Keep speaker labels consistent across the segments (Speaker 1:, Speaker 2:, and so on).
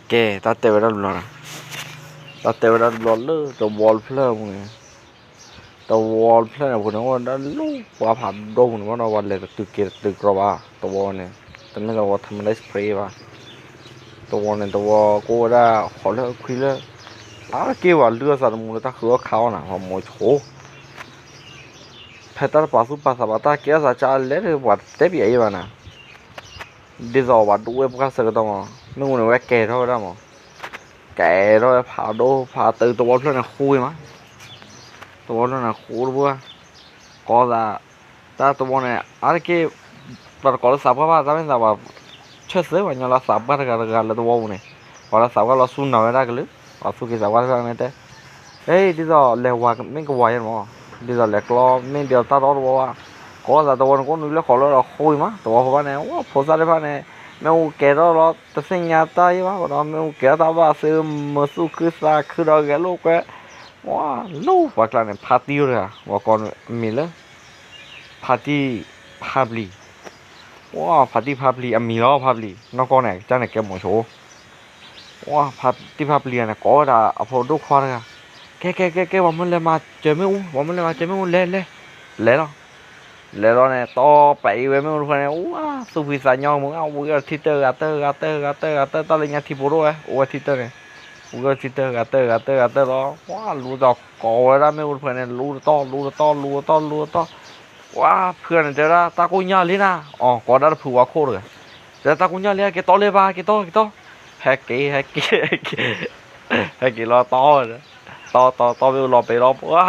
Speaker 1: que tate ver al blog tate ver al blog le the wall flare mày the wall flare của nó đã lúc qua phản đông nóวันเลยtừ kia từกรอบตัววอลเนี่ยแต่ไม่เราทำได้สเปรย์ป่ะตัววอลเนี่ยตัววอลกูได้ขอเลิกคุยเลยเกี่ยวกับเรื่องสัตว์มูลถ้าคือว่าเขาน่ะพอมวยโชเพชรปัสสุปัสสาวะตาเกี่ยวกับจ่าเล่ห์วัดเต็มยังไงบ้างนะดีจอวัดดูเว็บก็เสร็จแล้วมั้งไม่รู้เนี่ยว่าแก่เท่าไหร่มั้งแก่เท่าไหร่ผ่าดูผ่าตื่นตัววอลเพื่อนคุยมั้งตัววอลน่ะคุยบัวก็จะแต่ตัววอลเนี่ยกี่ปรากฏสับก็ว่าจะไม่สับแบบเชื่อซื้อว่าเนี่ยเราสับบ้านกันแล้วตัววอลเนี่ยพอเราสับก็เราสู้หน่อยได้กันหรือเราสู้กี่สับก็ได้เนี่ยเฮ้ยดีจอเลี้ยวว่าไม่ก็วายมั้งดีจอเลี้ยกล้อไม่เดียวตาร้อนบัวก็จะตัววอลก็นึกแล้วขอเราคุยมั้งตัววอลว่าเนี่ยว่าพอสับได้ป่ะเนี่ยไม่เอาแก่เราแต่สิ่งยาตายว่าเราไม่เอาแก่ตาว่าซื้อมาสู้คือสักคือเราแก่ลูกแกว้าลูกว่ากันเนี่ยพาร์ตี้เลยว่าก่อนมีเลยพาร์ตี้พับลีว้าพาร์ตี้พับลีมีล้อพับลีนอกก่อนเนี่ยจ้าเนี่ยแกหมอโชว้าพาร์ตี้พับลีเนี่ยก็ได้เอาพอดูควาเลยแกว่ามันเลยมาเจอไม่อู้ว่ามันเลยมาเจอไม่อู้เล่เนาะเนี่ยต่อไปเว้ยไม่รู้คนเนี่ยว้าสุพิสายยองมึงเอาบุกทิเตอร์กัตเตอร์ตอนเรียนที่ปุโรยโอ้ทิเตอร์เนี่ยบุกทิเตอร์กัตเตอร์แล้วว้ารู้ดอกก่อแล้วไม่รู้คนเนี่ยรู้ต่อว้าเพื่อนเจอแล้วตากุญญาลีนะอ๋อก็ได้ผัวโคตรเลยแต่ตากุญญาลีแกต่อเลยบ้าแกต่อแฮกกี้รอต่อไปรอว้า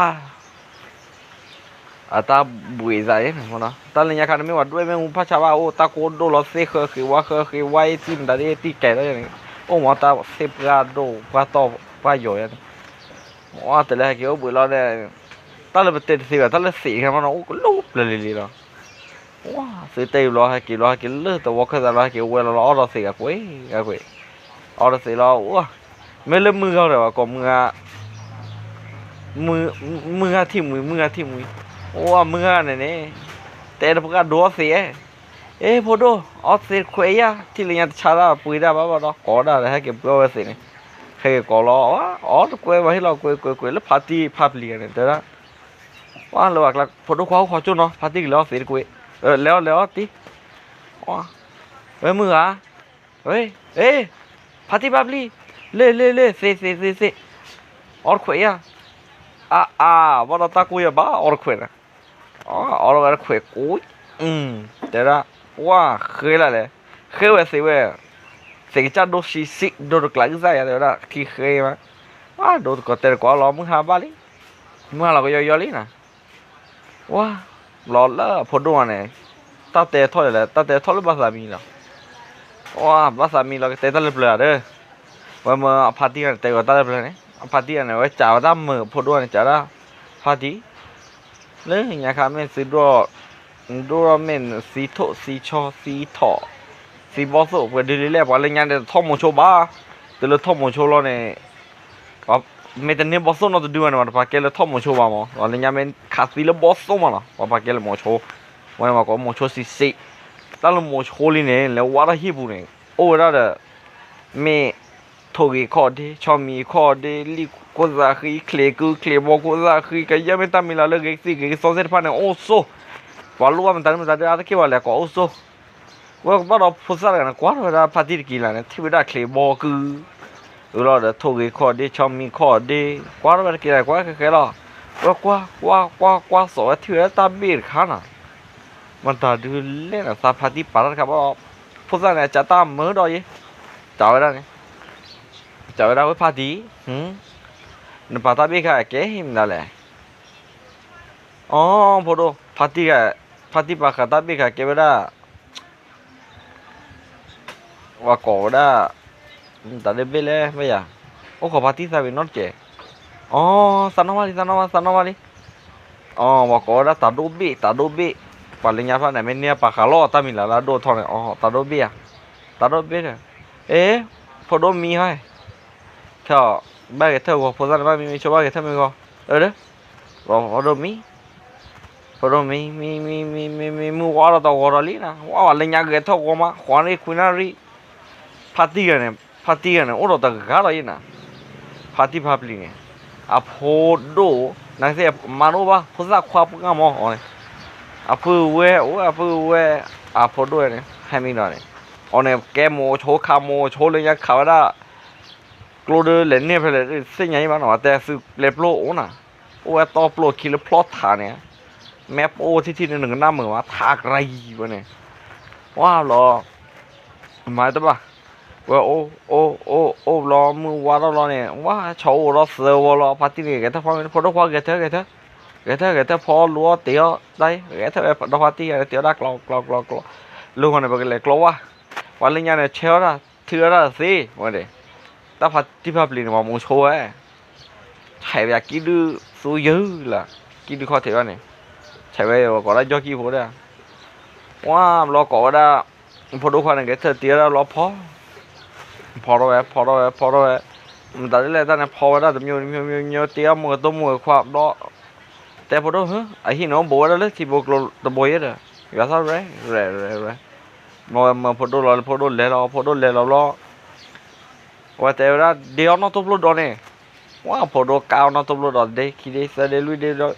Speaker 1: ตาบุยใจเนี่ยนะตาเรียนคณะไม่ว่าด้วยไม่รู้ภาษาว่าโอ้ตาโคโดรเซคือว่าคือไว้ที่มันได้ที่แก่แล้วอย่างนี้โอ้หมอตาเซปกาโดว่าต่อว่าอยู่อย่างนี้ว่าแต่ละเกี่ยวบุยเราเนี่ยตาเลยเป็นเตะสิแบบตาเลยสีกันมันโอ้ลูบเลยเนาะว้าซื้อเตะรอให้กี่เลือดแต่ว่าแค่รอให้กี่เวลาเราสีกับกุ้ยเอาสีเราว้าไม่เล่นมือเขาเลยว่ะก็มือที่มือโอ้มือเนี่ยแต่เราพวกดูเสียพอดูเอาเสียคุยอะที่เรียนชาดาปุยได้บ้างเนาะก็ได้ให้เก็บตัวเสียนี่เคยก็รออ๋อคุยมาให้เราคุยแล้วพาร์ตี้พับเลียนแต่ละว่าเราอยากพอดูขอจุนเนาะพาร์ตี้แล้วเสียคุยแล้วตีว้ามือพาร์ตี้พับลีเล่เสียอ๋อคุยอะว่าเราตาคุยบ้าออร์คุยนะออร์คุยกูแต่ละว่าเคยละเลยเคยสิเว้ยสิ่งที่จะดูสิดูกลางใจอะไรละที่เคยมาดูก็เตะก็รอมึงหาบาลีมึงเราก็ย่อลีนะว้ารอแล้วพอดูเนี่ยตาเตะทอดเลยตาเตะทอดหรือภาษามีล่ะว้าภาษามีเราเตะตะลึเปล่าเด้อว่าเมื่อพาร์ตี้กันเตะก็ตะลึเปล่าเนี่ยพาร์ตี้กันเนี่ยว่าจ่าว่ามือพอดูเนี่ยจ่าละพาร์ตี้เลยอย่างครับไม่ซื้อดูเมนสีโถสีบอสเพื่อดีเลยเพราะอะไรเงี้ยเดี๋ยวท่อมโชบ้าแต่ละท่อมโชเราเนี่ยก็ไม่แต่เนี่ยบอสน่าจะดูนะว่าพาเกลท่อมโชบ้ามั้งอะไรเงี้ยมันขาดสีละบอสมั้งนะว่าพาเกลโชวันมาก็โชสีแต่ละโชลีเนี่ยแล้วว่าอะไรฮิบุเนี่ยโอ้แล้วเด้อไม่ถูกข้อดีชอบมีข้อดีลิโกซาคือเคลบอกโกซาคือก็ยังไม่ตามมีละเลิกสิก็สองเส้นพันเนี่ยโอ้โซว่ารู้ว่ามันตอนนี้อะไรกี่วันแล้วก็โอ้โซว่าบ้านเราพูดอะไรกันกว่าเราพาที่กี่ล้านที่ไม่ได้เคลบอกคือเราเดี๋ยวถูกข้อดีชอบมีข้อดีกว่าเรากี่ล้านกว่าแค่เรากว่าสองที่เราตามบีร์ขานะมันตาดูเล่นสาพาที่ปาร์ครับว่าพูดอะไรจะตามมือดอยจ่ายได้เนี่ยจ่ายได้ไว้พาที่นึกว่าตาบีค่ะแกหิมนั่นแหละอ๋อพอดูพาที่ปากตาบีค่ะแกไม่ได้ว่าก่อได้แต่เด็กเบลเลยไม่อยากโอ้ขอพาที่สาวินนอตเจอ๋อสันนวาลีอ๋อว่าก่อได้ตาดูบีปัลลิญญาพันเนี่ยไม่เนี่ยปากขลุ่ตามิลาลาโดทอนเนี่ยอ๋อตาดูบีเนี่ยพอดูมีให้เท่าบ้านเท่าว่าพอสันบ้านมีชาวบ้านเท่ามีก็เด้อพอดูมีมูว่าเราตัววอร์ลีนะว่าอะไรเงี้ยเท่าว่ามาขวานคุยนารีพาร์ตี้กันเนี่ยพ party này ô đồ ta gà rồi nè party public này à phố đồ nàng sẽ mà nó ba phố ra khoa bữa ngắm này à phố quê à phố đồ này ให้มีหน่อยอ๋อเนี่ยแกโมโชคาโมโชเลยยังเขาได้กลัวเดินเล่นเนี่ยไปเลยเส้นใหญ่บ้านหน่อยแต่ซื้อเล็บโลโอ้น่ะโอ้ยต่อโปรคิลพลอตฐานเนี่ยแมปโอที่หนึ่งหน้ามือว่าทากไรวะเนี่ยว้าวรอหมายถึงว่าว่าโอ้รอมือว่ารอเนี่ยว่าโชว์รอเสือวรอปาร์ตี้เนี่ยแกถ้าพอได้พอแกเถอะพอรัวเตี๋ยวได้แกเถอะดอกปาร์ตี้อะไรเตี๋ยวได้กลอกลูกคนไหนบอกเลยกลัววันนี้เนี่ยเชื่อละเชื่อละสิวันเดียแต่พอที่พับลินมาโมโชว์ใช่แบบกินดูสู้เยอะละกินดูข้อเทียบเนี่ยใช่แบบก็ได้ยอดกี่คนเนี่ยว้ารอก็ได้พอดูคนนึงเกิดเตี๋ยวแล้วรอพอแล้วมันตัดเลยตอนนี้พอได้แต่มีเตี๋ยวมือตัวมือความรอแต่พอดูไอ้ที่น้องบัวแล้วที่บัวตัวบัวเยอะก็เท่าไรmà phô đô lẹ lo và theo đó điều nó tốt luôn đó nè quá phô đô cao nó tốt luôn đó đây khi đây sẽ đây lui đây đó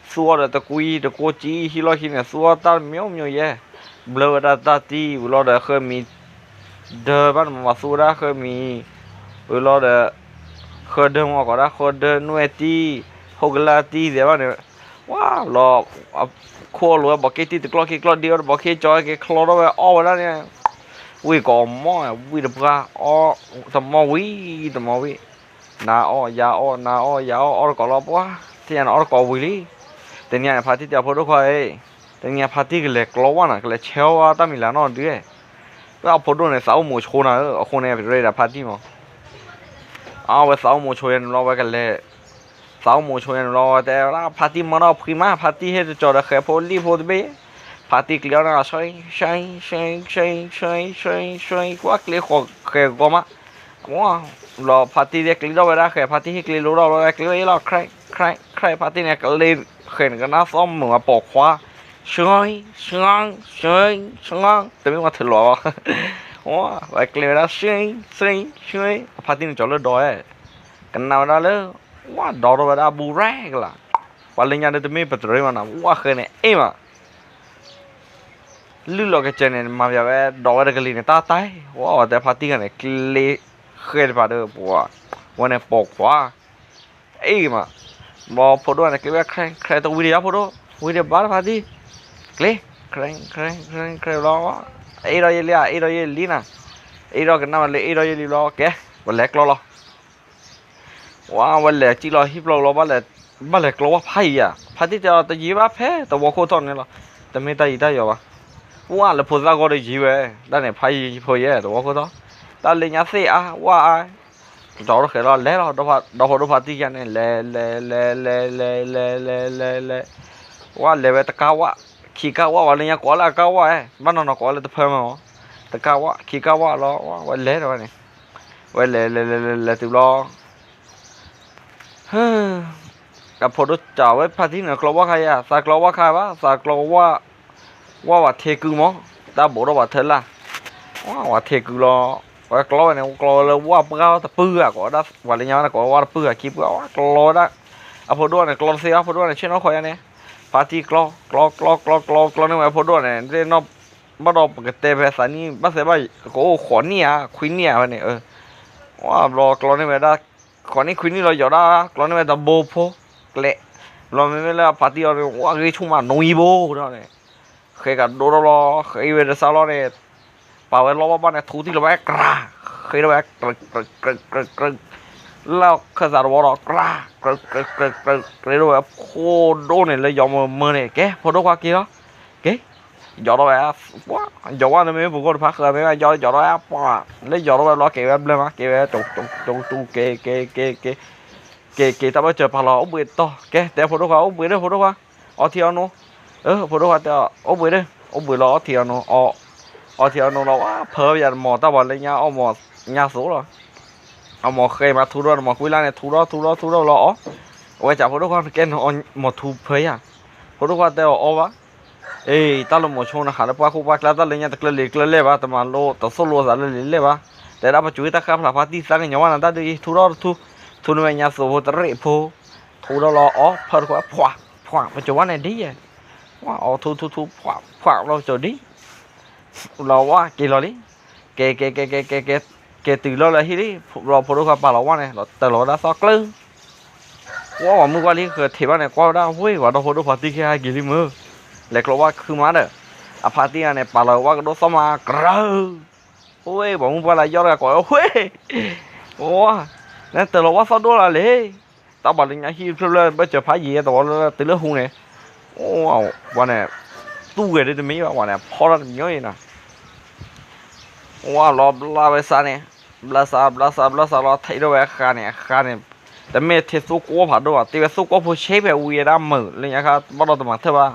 Speaker 1: xua là ta quy ta cô chi khi lo khi này xua ta méo vậy blur ra ta ti lo đã khơi mi đờ bắt mà xua ra khơi mi lo đã khơi đờ mà có ra khơi đờ nuôi ti hốc la ti gì vậyว้าlo khô luôn bảo cái tí từ cái điều bảo cái cho cái kho đó về ô đó nha vi còn mò vi được ra ô tầm mò vi na ô có lo quá thì nó có vi điแต่เนี่ยพาที่จะพูดด้วยแต่เนี่ยพาที่ก็เลยกลัวนะก็เลยเชี่ยวตั้งมีแล้วนอนด้วยแล้วพูดด้วยในสาวหมูโชว์นะคนเนี่ยไปเรียนพาที่มั้งเอาไปสาวหมูโชว์ยันรอไว้กันเลยสาวหมูชวนรอแต่ละพาร์ตี้มันเอาพรีมาพาร์ตี้ให้จอดแค่พอลีพอดีเบ้พาร์ตี้เกลียวนะใช่กว่าเกลียวแค่ก็มาว้ารอพาร์ตี้เด็กเกลียวไปได้แค่พาร์ตี้ให้เกลียวเราเกลียวเราใครพาร์ตี้เนี่ยก็เล่นเห็นกันนะซ้อมเหมือนปอกขวาช่วยแต่ไม่มาถึงหรอว้าไปเกลียวนะช่วยพาร์ตี้เนี่ยจอดเลยดอยกันนาวได้เลยว้าดอร์ว่าบูแรกล่ะวันเลี้ยงเนี่ยจะไม่เป็นตัวมันนะว้าเคยเนี่ยเอ็มอ่ะลือหลอกเจนเนี่ยมาแบบดอร์ว่าเกลีเนี่ยตาตายว้าแต่พาร์ตี้กันเนี่ยเกลีเคยไปเด้อปัววันเนี่ยปอกว่าเอ็มอ่ะบอกพอดูเนี่ยเกลียใครตัววิดีโอพอดูวิดีโอบ้านพาร์ตี้เกลีใครรอไอ้เราเยลี่นะไอ้เรากันน้ำมันเลยไอ้เราเยลี่รอแกวันแรกรอว้าวันแรกจีรอฮิปเราบ้านแรกเราว่าไพ่อะพาที่จะแต่ยีบ้าแพ้แต่ว่าโคตรเนี่ยหรอแต่ไม่ได้อยู่วะว้าแล้วพูดแล้วก็ได้ยีเว้ได้เนี่ยไพ่พอเยอะแต่ว่าโคตรแต่เลี้ยงเสียว่าจอดรถเข็นเราเล่เราดูพาที่กันเนี่ยเล่ว่าเล่ไปตะก้าวะขี่ก้าวะวันเลี้ยงก้อนละก้าวะบ้านนอนก้อนละตะเพิ่มมั้งตะก้าวะขี่ก้าวะเราวันเล่เราเนี่ยวันเล่ติดล้อกับพอดูจ่าไว้พาที่เนี่ยกลัวว่าใครอ่ะสากลัวว่าใครวะสากลัวว่าเทกูมั้งตาบอกว่าเธอละว่าเทกูรอว่ากลัวเนี่ยกลัวเลยว่าเปล่าแต่ปื้อก็ได้วันนี้นะก็ว่าปื้อคิดว่ากลัวได้อ่ะพอดูเนี่ยกลัวเสียพอดูเนี่ยเช่นน้องคอยเนี่ยพาที่กลัวเนี่ยว่าพอดูเนี่ยเรื่องนอกบ้านเราปกติภาษานี่บ้านเสียบ้านก็ขอเนี่ยควินเนี่ยวันนี้ว่ารอกลัวเนี่ยไม่ได้ขอนี่ควินนี่เราอยู่ได้กลัวเนี่ยไม่ได้โบโพเละเราไม่เล่นปาร์ตี้เราว่าเฮ้ยชุ่มมันนุ่ยโบ้เนี่ยเคยกับโดนเราเคยเวทซาเราเนี่ยป่าวเราบ้านเนี่ยทูที่เราแบกกระเคยเราแบกกระแล้วเคยสารวัตรกระเราแบบโคโดนเนี่ยเลยยอมมือเนี่ยแกพอดูความกี่แล้วแกยอมเราแบบว้ายอมว่าเนี่ยไม่บุกคนพักเลยไม่ยอมเราแบบว้าแล้วยอมเราแบบล้อเก๋แบบเลยมั้ยเก๋แบบจุเก๋แต่ว่าเจอพาราอุ้มไปต่อแกแต่พอดูว่าอุ้มไปเด้อพอดูว่าเอาเที่ยวนู้พอดูว่าแต่อุ้มไปเด้ออุ้มไปรอเที่ยวนู้เอาเที่ยวนู้เราว่าเพิ่มอย่างหมอตาบอลเลยเนี่ยเอาหมอยาสูงหรอเอาหมอเคยมาทูรอหมอคุยแล้วเนี่ยทูรอรอเอาไว้จับพอดูว่าแกนเอาหมอทูเผยอ่ะพอดูว่าแต่เอาวะตาลหมอชงนะขาแล้วป้าคู่ป้าแล้วตาเลยเนี่ยตะเกลือป่ะแต่มาโลแต่โซโลสารเลยป่ะ แต่เราไปช่วยตาข้ามหลับพาที่สั่งอย่างว่านั่นตาดีทุรอทุนเวียนสูบตะเรโพทุรออ๋อเพิ่นก็ผวาไปจวนไหนดีอ่ะว่าอ๋อทุผวาเราจดีเราว่ากี่เราดิเกตื่นเราเลยที่ดิเราพอรู้ความป่าเราว่าเนี่ยเราแต่เราได้ซอกกลึงว่ามือว่านี่คือเทว่าเนี่ยก็ได้เฮ้ยว่าเราพอรู้พาที่แค่กี่ลิมือเล็กเราว่าคือมาเด้ออาพาที่เนี่ยป่าเราว่าก็โดนสมากระโอ้ยบอกมึงว่าอะไรยอดกันก่อนเฮ้ยโอ้นั่นแต่เราว่าซอด้วยอะไรตาบอดเลยนะที่เพื่อนไปเจอพายเย่ตัวเราตื่นเรื่องหงเนี่ยโอ้วันเนี่ยตู้เกิดได้จะมีวันเนี่ยพอเราเยอะนะว่าเราลาไปซะเนี่ยบลาซาเราไทยด้วยข้าเนี่ยแต่เมื่อเทสุกว่าผ่านด้วยตีเวสุกว่าผู้เชฟแบบวีดามมือเลยนะครับบ้านเราตัวมันเท่าว่า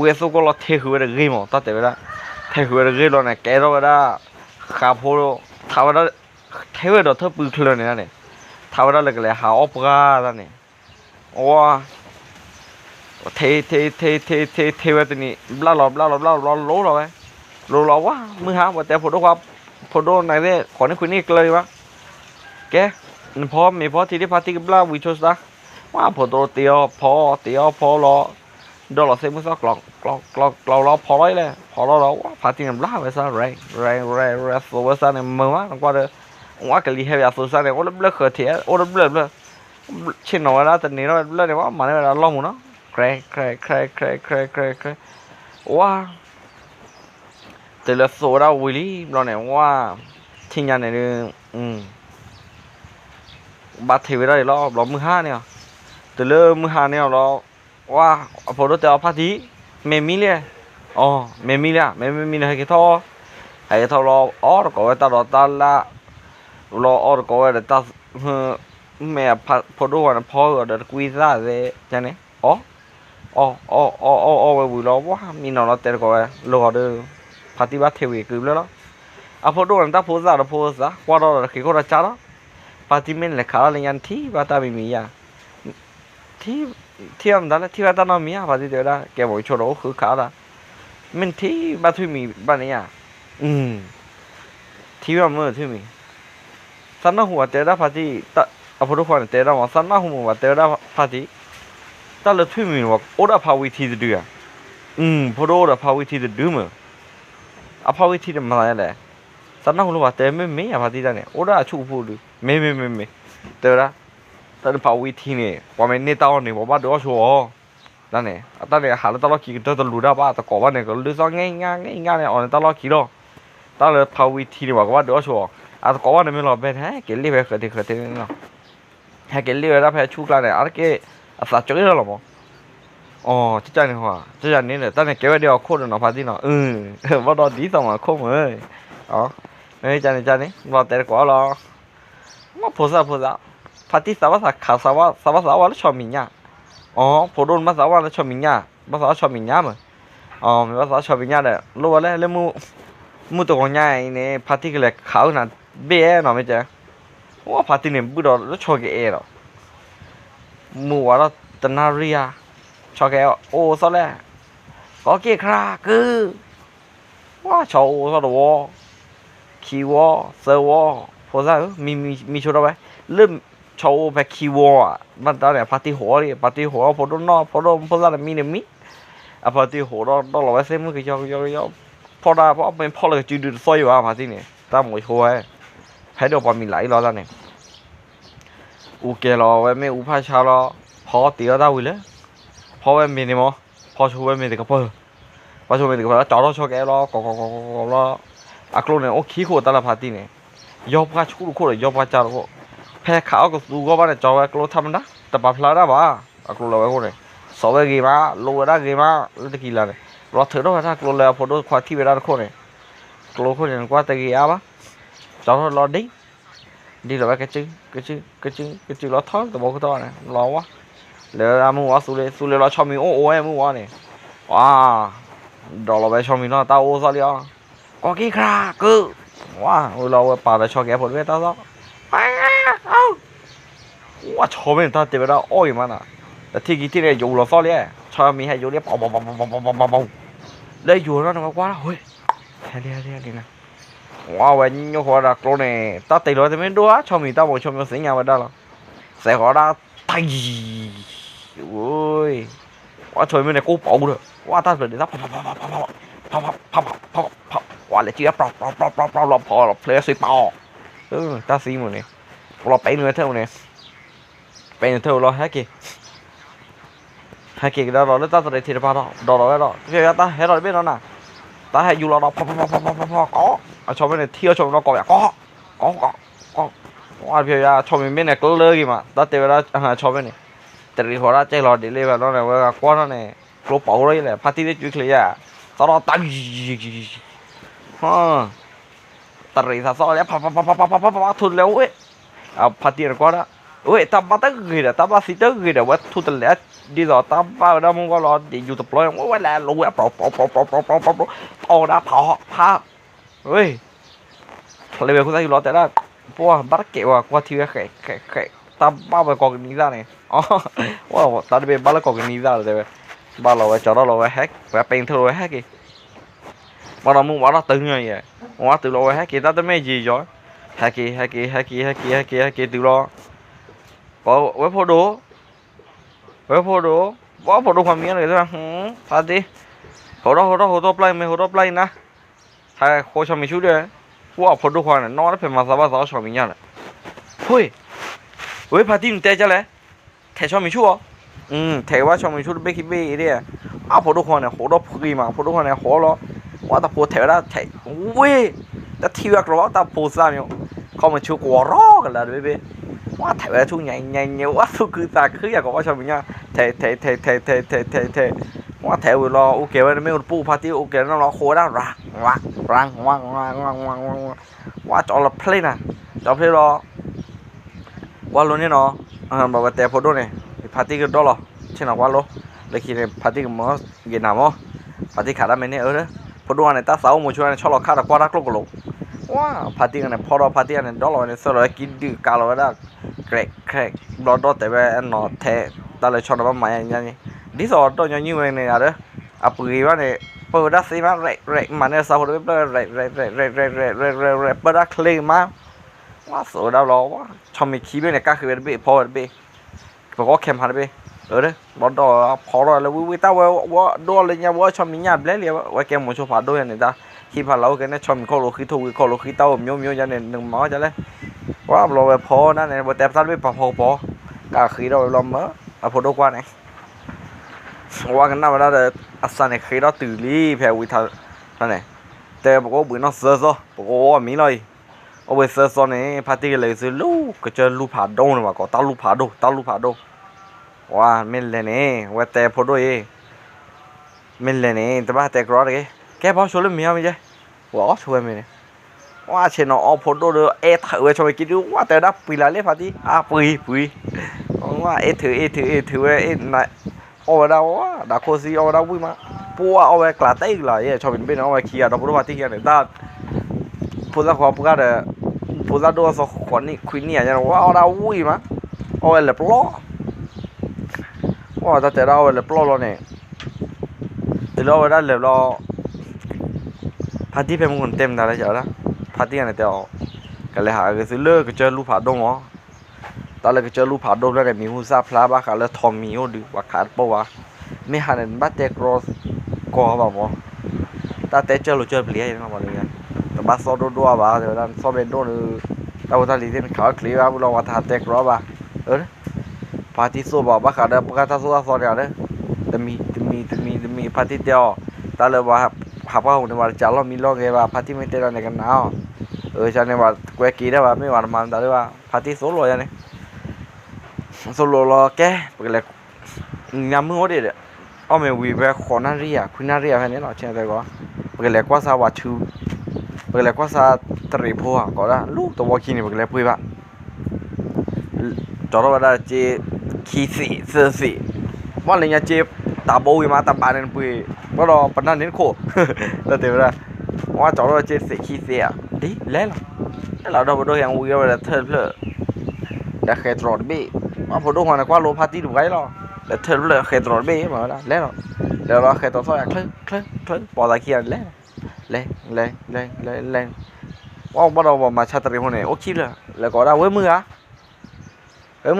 Speaker 1: วีสุกว่าเราเทหัวเรื่องมั้งตั้งแต่เวลาเทหัวเรื่องเราเนี่ยแกเราก็ได้ข้าพูดท้าวเราเทหัวเราเท่าปืนเลยเนี่ยท้าวเราเลยหาอปกาแล้วเนี่ยว่าเทไว้ตัวนี้บลาโลไว้เราว่ามือหาว่าแต่พอดูความพอดูไหนเนี่ยขอให้คุณนี่เลยวะแกพอมีพอที่ที่พาที่บลาวิชสนะว่าพอดูเตียวพอรอดอลลาร์เซมุสกลอกรอพอเลยพอเราว่าพาที่นั่นบลาไว้ซะแรงสู้ไว้ซะเนี่ยมือว่าก็เลยว่ากันลีเฮียสู้ซะเนี่ยโอ้เบลเขยเทียโอ้เบลเช่นน้อยแล้วแต่นี้เราเบลเนี่ยว่ามันเนี่ยเราล้มเนาะใครว้าแต่ละโซดาวิลี่เราเนี่ยว่าทิ้งยันเนี่ยบัตรเทวดาเรามือห้าเนี่ยแต่เริ่มมือห้าเนี่ยเราว่าพอเราจะเอาพาทีเมมิเลยอ๋อเมมิเลยให้กี่ท่อเราอ๋อเราก็ว่าตาละเราอ๋อเราก็ว่าตาแม่พอดูว่าพอเดี๋ยวคุยซะเลยใช่ไหมอ๋อไปบุญเราว่ามีนอนเราเตะก็ว่าเราเดี๋ยวพาทีบัตรเทวีคือแล้วพอดูว่าตาโพสว่าเราคือคนละจ้าละพาทีมันเลยขาเลยยันที่บัตรไม่มีอ่ะที่อันนั้นที่บัตรน้องมีอ่ะพาทีเดียวละแกบอกโชว์เราคือขาละมันที่บัตรมีบ้านนี้อ่ะที่ว่ามือที่มีสันน่าหัวเตะได้พาทีแต่พอดูคนเตะได้ว่าสันน่าหัวเตะได้พาทีแต่เราที่มีว่าโอ้ได้พาวิธีเดียวพอดูได้พาวิธีเดียวมั้งพาวิธีเดียวมาอะไรสันน่าหัวเตะไม่พาทีได้เนี่ยโอ้ได้ชูพูดไม่เตะละแต่พาวิธีเนี่ยว่ามันเนี่ยตอนนี้ว่าบ้าเดี๋ยวชัวร์นั่นเนี่ยตอนนี้หาแล้วตลอดกี่ตัวรู้ได้บ้าแต่ก่อนว่าเนี่ยก็รู้สึกง่ายเนี่ยอ่อนตลอดกี่รอบตอนนี้พาวิธีเนี่ยว่าเดี๋ยวชัวร์แต่ก่อนว่าเนี่ยไม่รอเป็นแฮะเกลี่ยไปเคยเนาะแฮะเกลี่ยแล้วแพ้ชุกแล้วเนี่ยอะไรเกสัจจ์เลยหรอมั้งอ๋อที่ใจเนี่ยเนี่ยตอนนี้เก็บไว้เดี๋ยวโคตรเนาะพาทีเนาะว่าตอนดีสองโคตรเลยอ๋อใจเนี่ยว่าแต่ก่อนเราว่าพูดซะพาทีสาวขาสาวแล้วชอบมีเนี่ยอ๋อพอโดนมาสาวแล้วชอบมีเนี่ยมาสาวชอบมีเนี่ยมั้งอ๋อมาสาวชอบมีเนี่ยเลยรู้ว่าแล้วมูตัวของเนี่ยเนี่ยพาทีก็เลยเขาหน้าเบี้ยเนาะไม่ใช่ว่าพาทีเนี่ยบุดแล้วชอบกี่หรอมูว่าเราตนาเรียชอบแกโอ้ซะแล้วก็เกี่ยคราคือว่าชอบซะตัวคีวอเซอร์วอพอซะมีชุดอะไรเริ่มชอบแบบคีวอมันตอนเนี่ยปาร์ตี้หัวพอโดนนอพอซะมีเนี่ยมีปาร์ตี้หัวเราไว้เส้นมันคือยอพอได้เพราะเป็นพอเลยจืดซอยว่ะปาร์ตี้เนี่ยตามหมวยช่วยให้เดี๋ยวพอมีไหลรอแล้วเนี่ยอูเกลอไว้ไม่อูพาชาลอพอตีแล้วได้วิเลยพอไว้มีนี่มั้งพอช่วยมีแต่กระเพื่อพอช่วยมีแต่กระเพื่อแล้วจอดรถช่วยแกรอก็อักโลเนี่ยโอ้ขี้โคตรตลาดพาร์ตี้เนี่ยยอบก็ชุกโคตรยอบก็จ้าก็แพ้ขาวก็ดูก็บ้านเนี่ยจออักโลทำนะแต่ปลาพลาได้ป่ะอักโลเราไว้คนเนี่ยสอบไปกี่มาโลได้กี่มาแล้วตะกี้ละเนี่ยรอเถอะถ้าอักโลแล้วพอโดนควาที่เวลาคนเนี่ยอักโลคนเนี่ยกว่าตะกี้อ่ะป่ะจอดรอđi rồi cái chứ nó thoát từ bộ cái to này lo quá để ra mua su lê nó cho mình ô em mua này wow đó là về cho mình nó tao ô sao đi có cái kha cơ wow ôi lâu bà để cho ghé một bên tao đó wow cho mình tao tìm ra ôi mà nè thì cái này dùng là sao đi cho mình hay dùng đi bông đây dùng nó quá ôi đi nè 哇喂，你伙那个呢？到地罗这边多，炒米到我炒米生养不到了，谁伙那太，喂，我炒米那锅爆了，哇，他说的他跑跑跑跑跑跑跑跑跑跑跑跑，哇，来直接跑跑跑跑跑跑跑了，跑水爆，ta xí mà nè, lo bảy nữa thôi nè, bảy nữa thôi lo hai kia đó rồi ta tới thì bao đó, đó, cái ta hết rồi biết đó nè. Ta hay dù là nó có ở trong bên này thiêu trong nó có ở phía ra trong bên này có lơ gì mà ta tiêu ra trong bên này từ khi họ ra chơi lò để lên vào nó này qua nó này lỗ bảo đấy là party đấy chuyện kia à sau đó tăng ha từ khi sau đó phá thun léo ấy à party nó qua đó ôi ta bắt tới người đó ta bắt xí tới người đó bắt thun từ lẽ đi rồi ta vào đó muốn có lo để dù tập lối không là lũ á bỏ đã phá ơi lấy về không thấy lo tại đó qua bắt kẹo à qua thiêu khẽ ta bao về còn cái ra này wow ta đi bắt còn cái ra rồi bao lâu cho đó rồi hack và pen thôi hack kì bao giờ muốn bỏ nó từ ngay vậy quá từ lâu hack kì ta tới mấy gì rồi hack kì từ lo có web photo quá photo khoản miếng này thôi phát đi hồi đó play mấy hồi đó play nè hay khôi cho mình chút đi quá photo khoản này nó phải mà sao sao cho mình nhá này thôi với phát đi mình tè cho lấy thẻ cho mình chút thẻ quá cho mình chút bé khi bé đi à photo khoản này hồi đó phơi mà photo khoản này hồi đó quá ta photo thẻ đó thẻ ui ta thiêu rồi ta photo sao nhỉ không mà chưa quá rõ cái là bé quá thẻ về chung nhảy quá tôi cứ ta cứ giờ có cho mình nha thẻ quá thẻ vừa lo ok vậy mấy con pu party ok nó khô đó rang quá cho là play nè cho play lo quá luôn nè nó bảo vệ thẻ photo này party cái đó lo trên nào quá luôn để khi này party cái món gì nào mó party khá là mấy này ở đó photo này ta sáu một chút này cho nó khá là quá đắt luôn wow party này photo party này đó là này sau đó kín đi cả rồi đó crack đó tại vì nó thế ta lại cho nó bằng máy nha đi rồi tôi như vậy này à đó à bự quá này bự đắt xí mà rẻ mà này sao được rẻ bự đắt clean mà quá sợ đau lo quá cho mình khí bên này các cái bị phô bị có kem hạt bị ở đấy bọn đó phô rồi là vui tao quá đua lên nhau quá cho mình nhạt lấy liền quá kem một số phạt đôi này ta khi phạt lâu cái này cho mình có lô khí tao miêu cho nên đừng mó cho lấy quá rồi phô nó này bọn tép sát biết phô cả khí đâu làm mớ à phô đâu qua này qua cái nào đó là assan này khí đó từ lý phải uy thật nàyแต่บอกว่าบุญน้องเสือซอบอกว่ามีเลยเอาไปเสือซอเนี่ยพาร์ตี้เลยสิลูกก็จะลูกผาดงเลยว่าก็ตาลูกผาดงว่าไม่เลยเนี่ยว่าแต่พอด้วยไม่เลยเนี่ยแต่ว่าแต่กรอดเลยแกพอช่วยเลยมีอะไรไหมจ๊ะว่าช่วยไหมเนี่ยว่าเช่นเอาพอด้วยเอถือช่วยกินดูว่าแต่ดับปีละเลยพาร์ตี้ปุยว่าเอถือเอไหนเอาไปแล้วว่าดักโคซีเอาไปแล้ววิ่งมาปัวเอาไปกลาดได้เลยชอบเป็นเอาไปเคียร์เราพูดว่าที่เคียร์เนี่ยแต่พูดสักขอพูดก็ได้พูดสักตัวสักคนนี้คุยเนี่ยจะว่าเอาเราวิ่งมาเอาไปเลยปล้อว่าแต่เราเอาไปเลยปล้อเราเนี่ยแต่เราไปได้เลยเราพาร์ตี้เป็นคนเต็มได้เลยเจ้าละพาร์ตี้อะไรเจ้าก็เลยหาก็ซื้อเลิกก็เจอลูกผาดงอ๋อตอนแรกก็เจอลูกผาดงแล้วก็มีหูซาพลาบ้าค่ะแล้วทอมมีโอดูว่าขาดปะวะไม่หันบัตเตกรอสก็แบบว่าตาเตเจอหรือเจอเปลี่ยนนะบอกเลยกันแต่บัตซอดดัวบ้าเดี๋ยวนั้นซอดเป็นโดนแต่ว่าตอนนี้ที่เขาคลีว่าเราว่าทาเตกรอบ้าพาร์ตี้สู้บ้าขาดปกติสู้ซอดกันเลยแต่มีพาร์ตี้เดียวแต่เลยว่าหาว่าคนว่าจะเรามีโลกไงว่าพาร์ตี้ไม่เท่านั้นกันนะฉันเนี่ยว่าแกกี้ได้ว่าไม่ว่ามันแต่เลยว่าพาร์ตี้โซโล่ยังไงโซโล่เราแกไปเลยงามมือเด็ดเอาไม่วีแบบขอนาเรียคุณนาเรียแค่นี้หรอเช่นแต่ก็ไปเลยกว่าซาวัตชูไปเลยกว่าซาตรีพัวก็ได้ลูกตัวขี้นี่ไปเลยปุยบ้าจอดรถได้เจขี้สีเสือสีว่าอะไรเงี้ยเจตาโบยมาตาบานนั่นปุยว่าเราปนนั่นเน้นโคแล้วเดี๋ยวนะว่าจอดรถเจสีขี้สีอ่ะดิเล่นเราเราไปดูอย่างวีเราเทิร์นเพลได้แค่ตรอดบี้ว่าพอดูหัวนักว่าโลพาร์ตี้ดูไงหรอแล้วเทิร์นเพลแค่ตรอดบี้มาแล้วเล่นหรอเดี๋ยวเราแค่ตัวซอยคลึ้งปอตะเคียนเล่น ว่าบ่เราบ่มาชาตรีคนไหนโอเคเลยแล้วก็ได้เว้ยมืออะ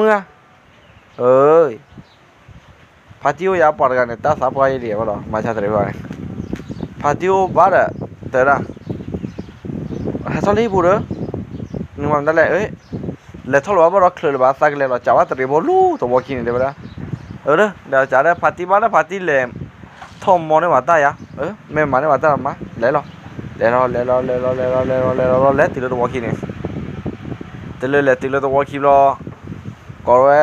Speaker 1: มืออะเอ้ยพาติโอยาปอดกันเนี่ยตาสาปอยดีบ่เรามาชาตรีคนไหนพาติโอบาร์เตระฮัสซอลี่บูร์นึกว่านั่นแหละเอ้ยแล้วทอลว่าบ่เราเคลื่อนบ้าสักเลยเราจ้าวตรีบ่รู้ตัวบ่กินเดี๋ยวบ่เออเดี๋ยวจ้าได้พาติบ้านพาติเลยทอมมอนี่ว่าตายะแม่มานี่ว่าตามาเลยหรอเลยติดตัวบ่กินเนี่ยติดเลยติดตัวบ่กินรอก็ว่า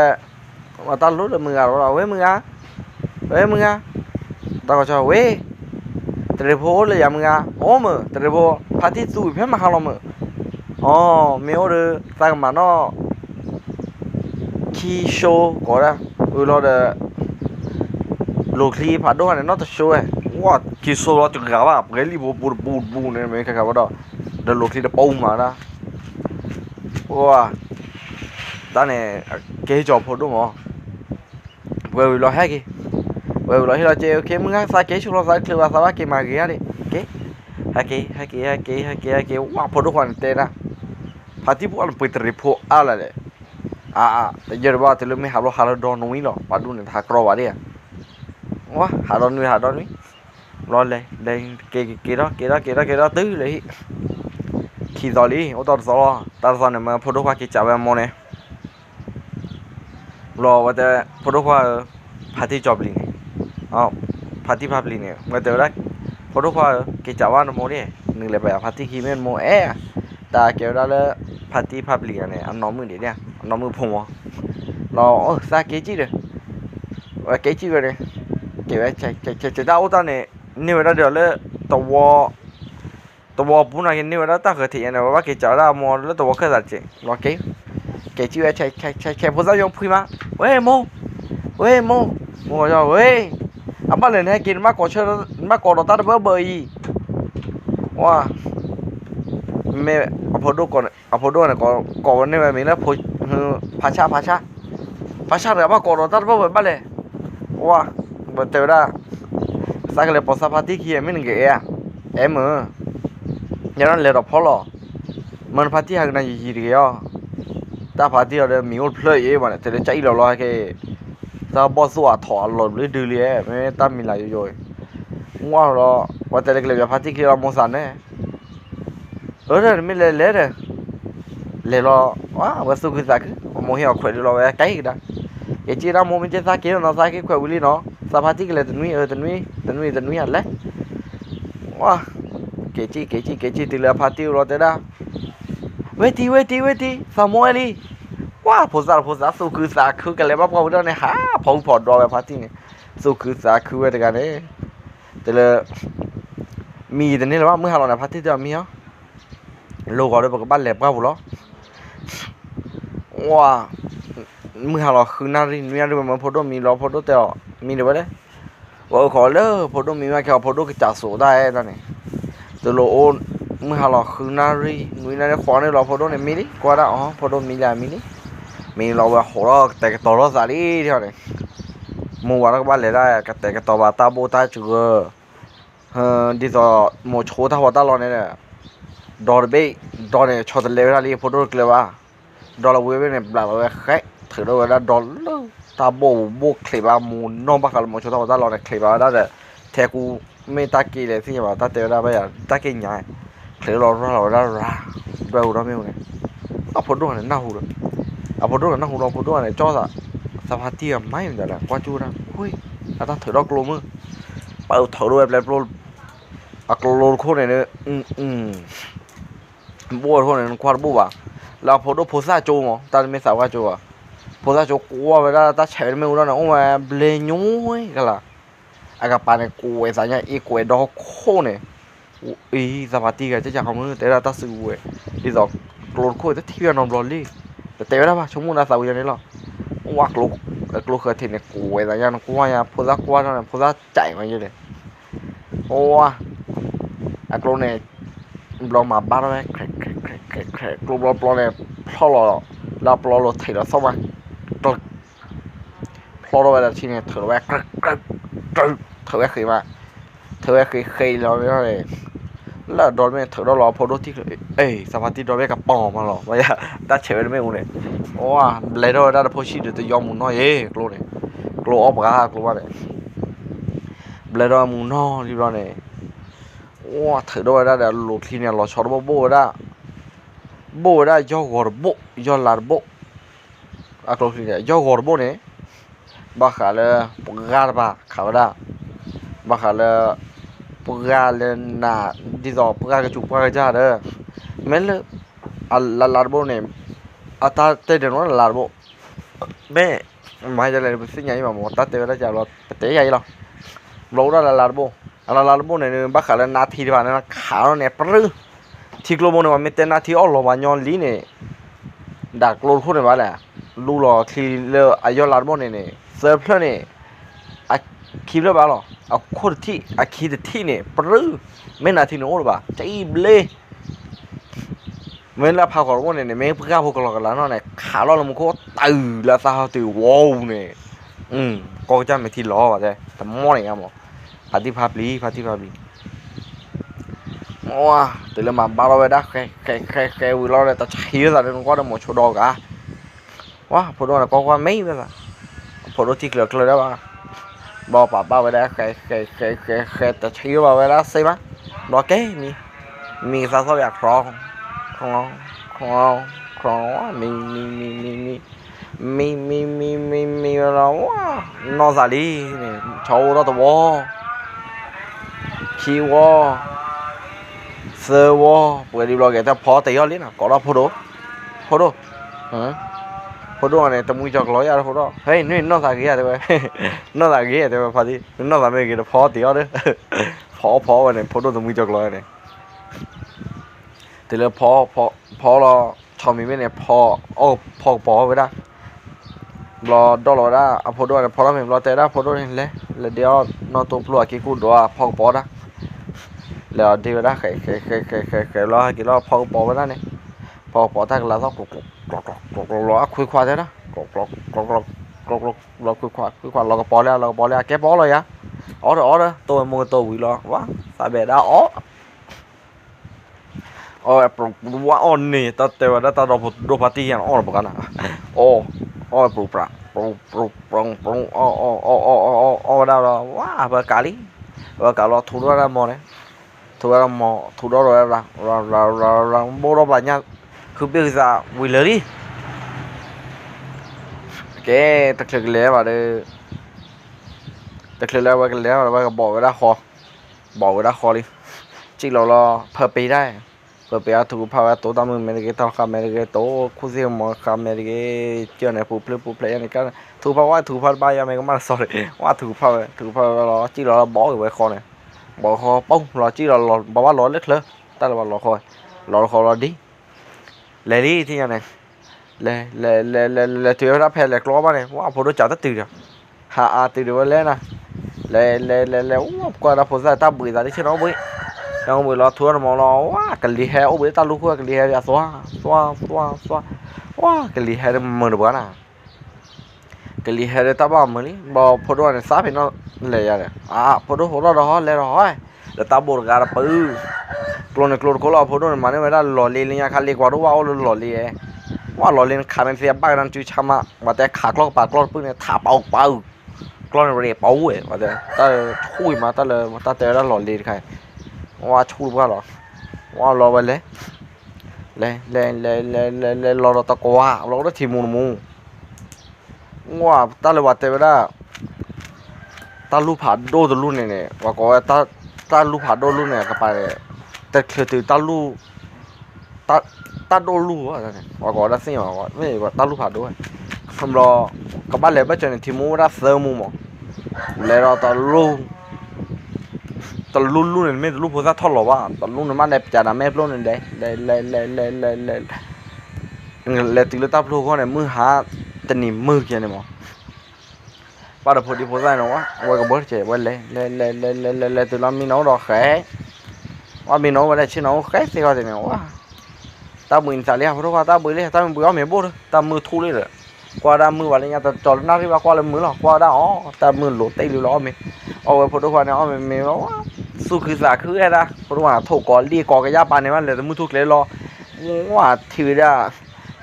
Speaker 1: ว่าตารู้เลยมึงอะเราเว้ยมึงอะตาก็ชอบเว้ยตรีโพเลยyaมึงอะโอ้มึงตรีโพพาติสู้เพิ่มมาหาเรามึงอ๋อไม่เอาเลยตาก็มาเนาะคีโชก็ได้เราเดลูกลีพาด้วยเนี่ยน่าจะช่วยว่าคีโชเราจะกลับว่าเกลี่บูเนี่ยไม่แค่กลับว่าเดลูกลีจะปูมาละว่าตอนนี้เกย์จอบพอดูมั้งเวลเราให้กี่เวลเราให้เราเจอเกย์มึงอ่ะสักเกย์ชุดเราสักคือว่าสักว่าเกย์มาเกียร์ดิเกย์ให้เกย์ว่าพอดูคนเตะนะพาที่พวกเราไปตรีโพอะไรเลยแต่เยอะว่าแต่เราไม่หาเราโดนนุ่ยหรอกมาดูเนี่ยถ้ากรอวะดิว่าหาโดนนุ่ยรอเลยเด้งเกย์đóตื้อเลยขี่ต่อเลยโอ้ตอนเนี่ยมาพอดูว่าเกย์จับแบบมอเนี่ยรอว่าแต่พอดูว่าพาที่จอบลิงพาที่ภาพลิงเนี่ยว่าแต่ละพอดูว่าเกย์จับว่าโมเนี่ยหนึ่งเลยไปพาที่ขี่เมนโมแต่เกี่ยวกับพาที่ภาพลิงเนี่ยอันน้องมือเดียวเนี่ยอันน้องมือผมรอสักเกย์จีเลยว่าเกย์จีเลยเกี่ยวกับจะได้โอ้ตอนเนี่ยนี่เวลาเดี๋ยวเลยตัวปุ่นอะไรนี่เวลาตั้งคือที่เนี่ยว่าเกย์จับได้โมแล้วตัวก็จะเจ๊รอเกย์จีว่าใช่พอจะยงพูดมาเว้ยโมจะเว้ยบ้านเลยให้กินมากกว่าเชื่อมากกว่าเราตั้งเบอร์อีว่าไม่พอดูก่อนเนี่ยก่อนนี่มันมีแล้วพอพาชาเดี๋ยวมากกว่าเราตั้งเบอร์บ้านเลยว่าบัดเตอร์ได้สักเลยพอสักพักที่ขี้ไม่หนึ่งเกียร์อย่างนั้นเลยเราพอหรอมันพักที่ห่างกันยี่สิบเกียร์แต่พักที่เรามีอุปเลยมันแต่เราใจเราแค่ถ้าบอสว่าถอดหลบหรือดื้อเลยไม่ตั้มมีหลายย่อยว่าเราว่าแต่เล็กๆพักที่ขี้เราโมสันเนี่ยไม่เลยเราว่าสุขสักโมหิเอาขวดเราไว้ใกล้กัน cái chia ra một mình chết ra kia nó ra cái quẹo bự nó sao phát cái tận nuôi hẳn đấy wow cái chi từ là phát tiêu rồi tới đó wait sao mua đi wow phô sa số cứ sa cứ cái này bắt đầu đó này hả phô rồi phát tiêu này số cứ sa cứ cái này từ là mì từ này là mới hàng là phát tiêu cho mì á logo đó bắt lẹp qua đó wowมึงหาเราคือนารินมีอะไรมาพอดมีเราพอดเตอมีเดี๋ยวเลยว่าขอเลยพอดมีมาแค่พอดก็จัดสูได้ตอนนี้ตัวโลโอนมึงหาเราคือนาริมีนาริขอในเราพอดเนี่ยมีดิกว่าได้พอดมีอะไรมีเราว่าหัวเราแต่ก็ต่อเราสาลีเท่านี้มัวแล้วก็บ้านเลยได้ก็แต่ก็ต่อว่าตาโบตาจือดีต่อโมโชท่าหัวตาเราเนี่ยดอร์เบ้ดอร์เนี่ยชดเลวอะไรพอดก็เลยว่าดอร์เว้ยเนี่ยแบบว่าแค่ถือได้ว่าดอลลาร์ตาโบกคลิปมูนน้องบ้าเขาโมชอบตาเราเนี่ยคลิปได้แต่แทกูไม่ตากีเลยที่ว่าตาเตอได้ไปอ่ะตากีง่ายคลิปเราได้ด้วยเราไม่รู้เนี่ยเอาพอดูเนี่ยน่าหูเลยเอาพอดูเนี่ยน่าหูเราพอดูเนี่ยจ้อสภาพที่ไม่เหมือนกันกว่าจูนะเฮ้ยตาถือดอกลมมือเปิดถือด้วยแบบโลอักโลโคเนี่ยบัวโคเนี่ยควาบัวเราพอดูโพสต์โจมั้งตาไม่สาวว่าโจอ่ะพอถ้าจะกลัวเวลาถ้าเฉยไม่รู้แล้วนะโอ้ยเบลย์ยุ้ยกันละอากาศปานเนี่ยกลัวสัญญาอีกลัวดอกโคเนี่ยสวัสดีกันจะจากของมือแต่เราตัดสินเว้ยที่ดอกกลัวโคจะเที่ยวนอนรอลี่แต่เตะได้ปะชั่วโมงละสาวอย่างนี้หรอว่ากลัวเคยทิ้งเนี่ยกลัวสัญญาณกลัวเนี่ยพอถ้ากลัวนั่นพอถ้าใจมันเยอะเลยโอ้ยกลัวเนี่ยเรามาบ้านเลยแครกลัวเนี่ยพอเราถีเราเข้ามาพอเราไปที่นี่ถือว่าเคยมาเคยเราเนี่ย แล้วโดนไม่ถือเรารอพอรถที่เอ้ยสภาพที่โดนไม่กับปอมาหรอไม่อะได้เฉยไม่งเลยโอ้ยเลยเราได้พอชีเดี๋ยวจะยอมมุนน้อยกลัวเลยกลัวออกกากลัวเลยเลยเรามุนน้อยรีบร้อนเลยโอ้ถือเราได้เดี๋ยวหลุดที่เนี่ยเราชอบโบได้ย่อกอร์โบย่อลาร์โบอะกลัวที่เนี่ยย่อกอร์โบเนี่ยบ้าขาเลยปกาบ้าขาวได้บ้าขาเลยปกาเลยน่ะที่ต่อปกากระจุกปกากระจ้าเด้อแม้เลยลาร์โบเนี่ยอาตาเตเดนว่าลาร์โบแม่ไม่จะเลยเป็นสิ่งใหญ่มาหมดตาเตได้จากเราเตะใหญ่หรอเราได้ลาร์โบลาร์โบเนี่ยบ้าขาเลยนาทีที่ผ่านนั้นขาวเนี่ยปรื้อที่กลัวมันว่าไม่เต้นนาทีอ๋อเราวันย้อนลีเนี่ยดักโลดพูดเลยว่าแหละลูหล่อทีเลออายอลาร์โบเนี่ยเซิร์ฟเนี่ยอะคิดเลยบ้าหรอเอาคนที่อะคิดที่เนี่ยปรื้อไม่นาทีโน้หรือเปล่าใจเบลเมื่อเราพากรว่าเนี่ยไม่เพื่อพวกเรากันแล้วเนี่ยขาเรามันก็ตื่นแล้วสาวตื่นว้าวเนี่ยก็จะไม่ที่ล้อว่ะใช่แต่มอนี่ครับหมอพัดที่พับลีว้าตื่นแล้วมาบ้าเราไปได้แค่วิเราเลยแต่เชี่ยอะไรนั่นก็ได้หมดโชดอกอ่ะว้าพอโดนก็ว่าไม่เป็นไรพอโดนที่เกลือได้ป่ะบอกป้าบ้าไปได้แค่แต่เชี่ยบ้าไปได้ใช่ไหมรอแก่มีสาวอยากร้องมีเราว่านอสาลีเนี่ยโชว์เราตัววอคีวอเซอร์วอเปิดดีบล็อกแกแต่พอแต่ยอดลิ้นอ่ะก็เราพอดูพอเนี่ยแต่มึงจอกร้อยอะไรพอดูเฮ้ยนี่นอสาลีอะไรไปนอสาลีอะไรไปพอดีนอสาลีกี่พอแต่ยอดเลยพอวันนี้พอดูแต่มึงจอกร้อยเนี่ยแต่แล้วพอเราชอบมีไม่เนี่ยพอปอไปได้รอดอลลาร์อ่ะพอดูเนี่ยพอเราเห็นรอแต่ได้พอดูเนี่ยแล้วเดี๋ยวนอตัวปลวกกี่กูดูอ่ะพอปอได้แล้วเดี๋ยวได้แค่รอกี่รอพอปอไปได้เนี่ยพอปอถ้าเราต้องกรอคุยควาได้นะกรอคุยควาเราก็ปอแล้วแกปอเลยอ่ะอ๋อเด้อตัวมึงตัววิ่งรอวะสายเบ็ดอ๋อว่าอ่อนนี่แต่ว่าถ้าเราดูปาร์ตี้อย่างอ่อนเหมือนกันนะปลุกปะปลุกได้แล้วว้าเบอร์กาลีถูกแล้วมอเนี่ยถูกแล้วเราโบราณเนี่ยคือเบลซ่าวิลเลอรี่แกตะเคียนเลี้ยมาเลยตะเคียนเลี้ยว่าก็บอกไว้ได้คอเลยจริงเราเพิ่มไปได้เพื่อไปเอาถูกภาวะตัวตามมือเมริกาทำเมริกาโตคุซิมอคาเมริกาเจ้าเนี่ยผู้เพลย์นี่ก็ถูกภาวะบ้ายาเมก็มาสอนว่าถูกภาวะเราจีเราบอกอยู่ไว้คอเนี่ยบอกคอป้องเราจีเราบอกว่าเราเล็กเลยแต่เราบอกเราคอยเราดีเลยดีที่ยังไงเลยถือรับแพ้เลยกลัวมาเนี่ยว่าพอรู้จักตั้งตื่นหาตื่นเดี๋ยวเล่นนะเลยว่าก็เราพอจะตั้งบุยแต่ที่เช่นน้องบุยยังบุยเราทัวร์มองเราว้ากันลีแฮโอ้บุยตาลูกว่ากันลีแฮจะสว่าว้ากันลีแฮมันเหมือนบ้านะกันลีแฮเดต้าบ้ามันนี่บอกพอดูเนี่ยทราบเห็นเราเลยอะไรพอดูหัวเราเลยแล้วตาบวกการปื้กลัวก็เราพอดูเนี่ยมันไม่ได้หล่อเลี้ยงขาเลี้ยงกว่ารู้ว่าเราหล่อเลี้ยงว่าหล่อเลี้ยงขาเป็นเสียบ้านนั้นจุดช้ำอ่ะว่าแต่ขากล้องปากกล้องปื้เนี่ยถาเป่ากล้องเรียบเป่าเว้ยว่าแต่ช่วยมาแต่เลยแต่แล้วหล่อเลี้ยงใครว่าช่วยว่าหรอว่าเราไปเลยเราตะกัวเราได้ทีมูว่าแต่เลยว่าแต่เวลาตาลูกผาโดตัวลูกเนี่ยว่าก็ตาลูกผาโดลูกเนี่ยก็ไปแต่คือตาลูกตาโดลูกว่าเนี่ยว่าก็ได้สิ่งว่าไม่ว่าตาลูกผาด้วยคำรอกับบ้านเลยไม่เจอในทีมูได้เสริมมูมั้งแล้วเราตาลูกเนี่ยไม่ลูกพูดซะทอดหรอว่าตาลูกเนี่ยมันได้จ่าหน้าแม่ลูกเนี่ยเลยติดเลยตาลูกเขาเนี่ยมือหาจะหนีมือเกี่ยเนี่ยมั้งป้าเดี๋ยวพอดีพอได้เนาะว่าก็เบิร์ดเจ๋ไว้เลยตัวเรามีน้องรอแข่ว่ามีน้องไว้ได้ชื่อน้องแข่สิเขาจะเนี่ยว่าตามือสายเลี้ยเพราะว่าตามือเลี้ยตามือเอาเมียบุตรตามือทุเรศเลยกว่าตามือวันนี้เนี่ยจอดหน้าที่ว่ากว่าเลยมือหรอกว่าได้ตามือหลุดตีหรือล้อมีเอาไว้พอดีว่าเนี่ยเอาเมียว่า สุคือสาคืออะไรเพราะว่าโถกอลีกอกระยาปานในมันเลยแต่มือทุกเลยรอว่าถือได้